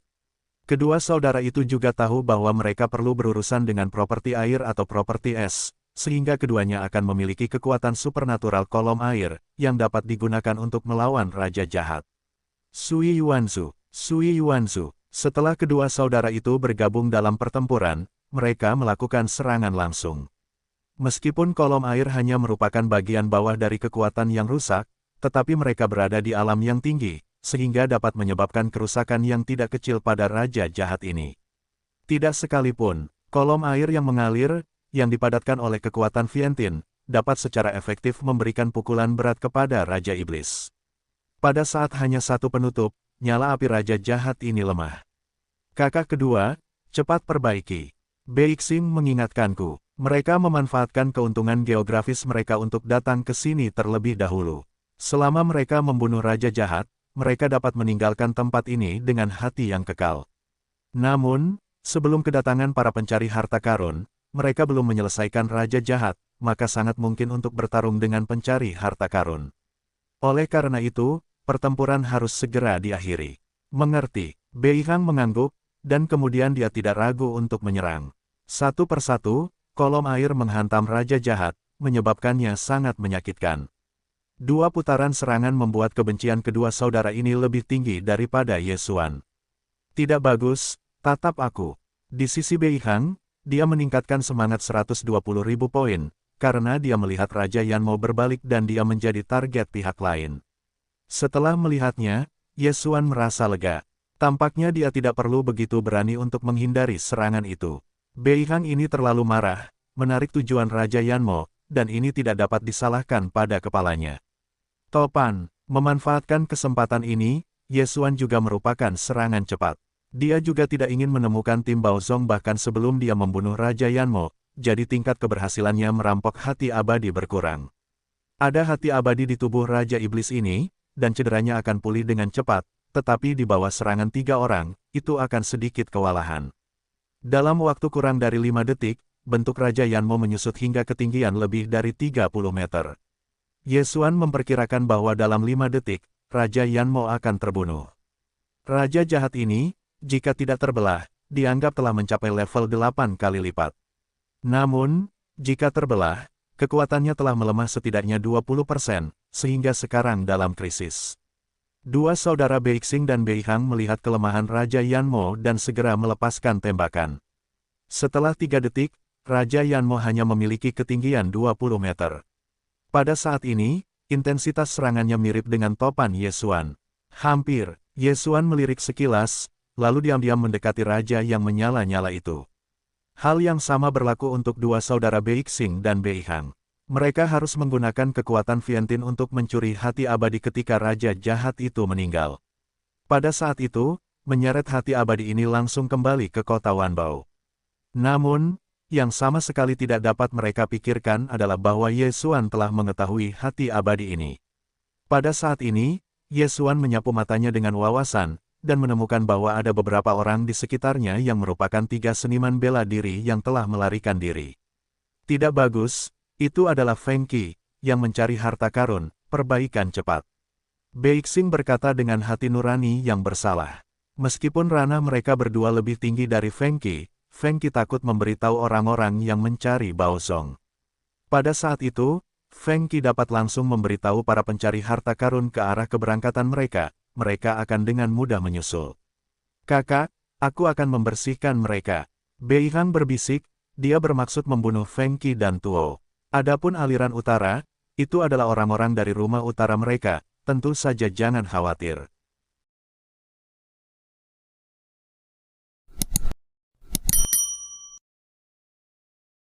Kedua saudara itu juga tahu bahwa mereka perlu berurusan dengan properti air atau properti es, sehingga keduanya akan memiliki kekuatan supernatural kolom air, yang dapat digunakan untuk melawan Raja Jahat. Sui Yuanzu. Setelah kedua saudara itu bergabung dalam pertempuran, mereka melakukan serangan langsung. Meskipun kolom air hanya merupakan bagian bawah dari kekuatan yang rusak, tetapi mereka berada di alam yang tinggi, sehingga dapat menyebabkan kerusakan yang tidak kecil pada Raja Jahat ini. Tidak sekalipun, kolom air yang mengalir, yang dipadatkan oleh kekuatan Vientian, dapat secara efektif memberikan pukulan berat kepada Raja Iblis. Pada saat hanya satu penutup, nyala api Raja Jahat ini lemah. Kakak kedua, cepat perbaiki. Beixing mengingatkanku, mereka memanfaatkan keuntungan geografis mereka untuk datang ke sini terlebih dahulu. Selama mereka membunuh Raja Jahat, mereka dapat meninggalkan tempat ini dengan hati yang kekal. Namun, sebelum kedatangan para pencari harta karun, mereka belum menyelesaikan Raja Jahat, maka sangat mungkin untuk bertarung dengan pencari harta karun. Oleh karena itu, pertempuran harus segera diakhiri. Mengerti, Beihang mengangguk, dan kemudian dia tidak ragu untuk menyerang. Satu persatu, kolom air menghantam Raja Jahat, menyebabkannya sangat menyakitkan. 2 putaran serangan membuat kebencian kedua saudara ini lebih tinggi daripada Ye Xuan. Tidak bagus, tatap aku. Di sisi Beihang, dia meningkatkan semangat 120.000 poin, karena dia melihat Raja Yanmo berbalik dan dia menjadi target pihak lain. Setelah melihatnya, Ye Xuan merasa lega. Tampaknya dia tidak perlu begitu berani untuk menghindari serangan itu. Beihang ini terlalu marah, menarik tujuan Raja Yanmo, dan ini tidak dapat disalahkan pada kepalanya. Topan, memanfaatkan kesempatan ini, Ye Xuan juga merupakan serangan cepat. Dia juga tidak ingin menemukan tim Baozong bahkan sebelum dia membunuh Raja Yanmo, jadi tingkat keberhasilannya merampok hati abadi berkurang. Ada hati abadi di tubuh Raja Iblis ini, dan cederanya akan pulih dengan cepat, tetapi di bawah serangan 3 orang, itu akan sedikit kewalahan. Dalam waktu kurang dari 5 detik, bentuk Raja Yanmo menyusut hingga ketinggian lebih dari 30 meter. Ye Xuan memperkirakan bahwa dalam 5 detik, Raja Yanmo akan terbunuh. Raja Jahat ini, jika tidak terbelah, dianggap telah mencapai level 8 kali lipat. Namun, jika terbelah, kekuatannya telah melemah setidaknya 20%, sehingga sekarang dalam krisis. Dua saudara Beixing dan Beihang melihat kelemahan Raja Yanmo dan segera melepaskan tembakan. Setelah 3 detik, Raja Yanmo hanya memiliki ketinggian 20 meter. Pada saat ini, intensitas serangannya mirip dengan topan Yesuan. Hampir, Yesuan melirik sekilas, lalu diam-diam mendekati raja yang menyala-nyala itu. Hal yang sama berlaku untuk dua saudara Beixing dan Beihang. Mereka harus menggunakan kekuatan Viantin untuk mencuri hati abadi ketika raja jahat itu meninggal. Pada saat itu, menyeret hati abadi ini langsung kembali ke kota Wanbao. Namun, yang sama sekali tidak dapat mereka pikirkan adalah bahwa Yesuan telah mengetahui hati abadi ini. Pada saat ini, Yesuan menyapu matanya dengan wawasan, dan menemukan bahwa ada beberapa orang di sekitarnya yang merupakan 3 seniman bela diri yang telah melarikan diri. Tidak bagus, itu adalah Feng Qi, yang mencari harta karun, perbaikan cepat. Beixing berkata dengan hati nurani yang bersalah. Meskipun ranah mereka berdua lebih tinggi dari Feng Qi takut memberitahu orang-orang yang mencari Baozong. Pada saat itu, Feng Qi dapat langsung memberitahu para pencari harta karun ke arah keberangkatan mereka akan dengan mudah menyusul. Kakak, aku akan membersihkan mereka. Beihang berbisik, dia bermaksud membunuh Feng Qi dan Tuo. Adapun aliran utara, itu adalah orang-orang dari rumah utara mereka, tentu saja jangan khawatir.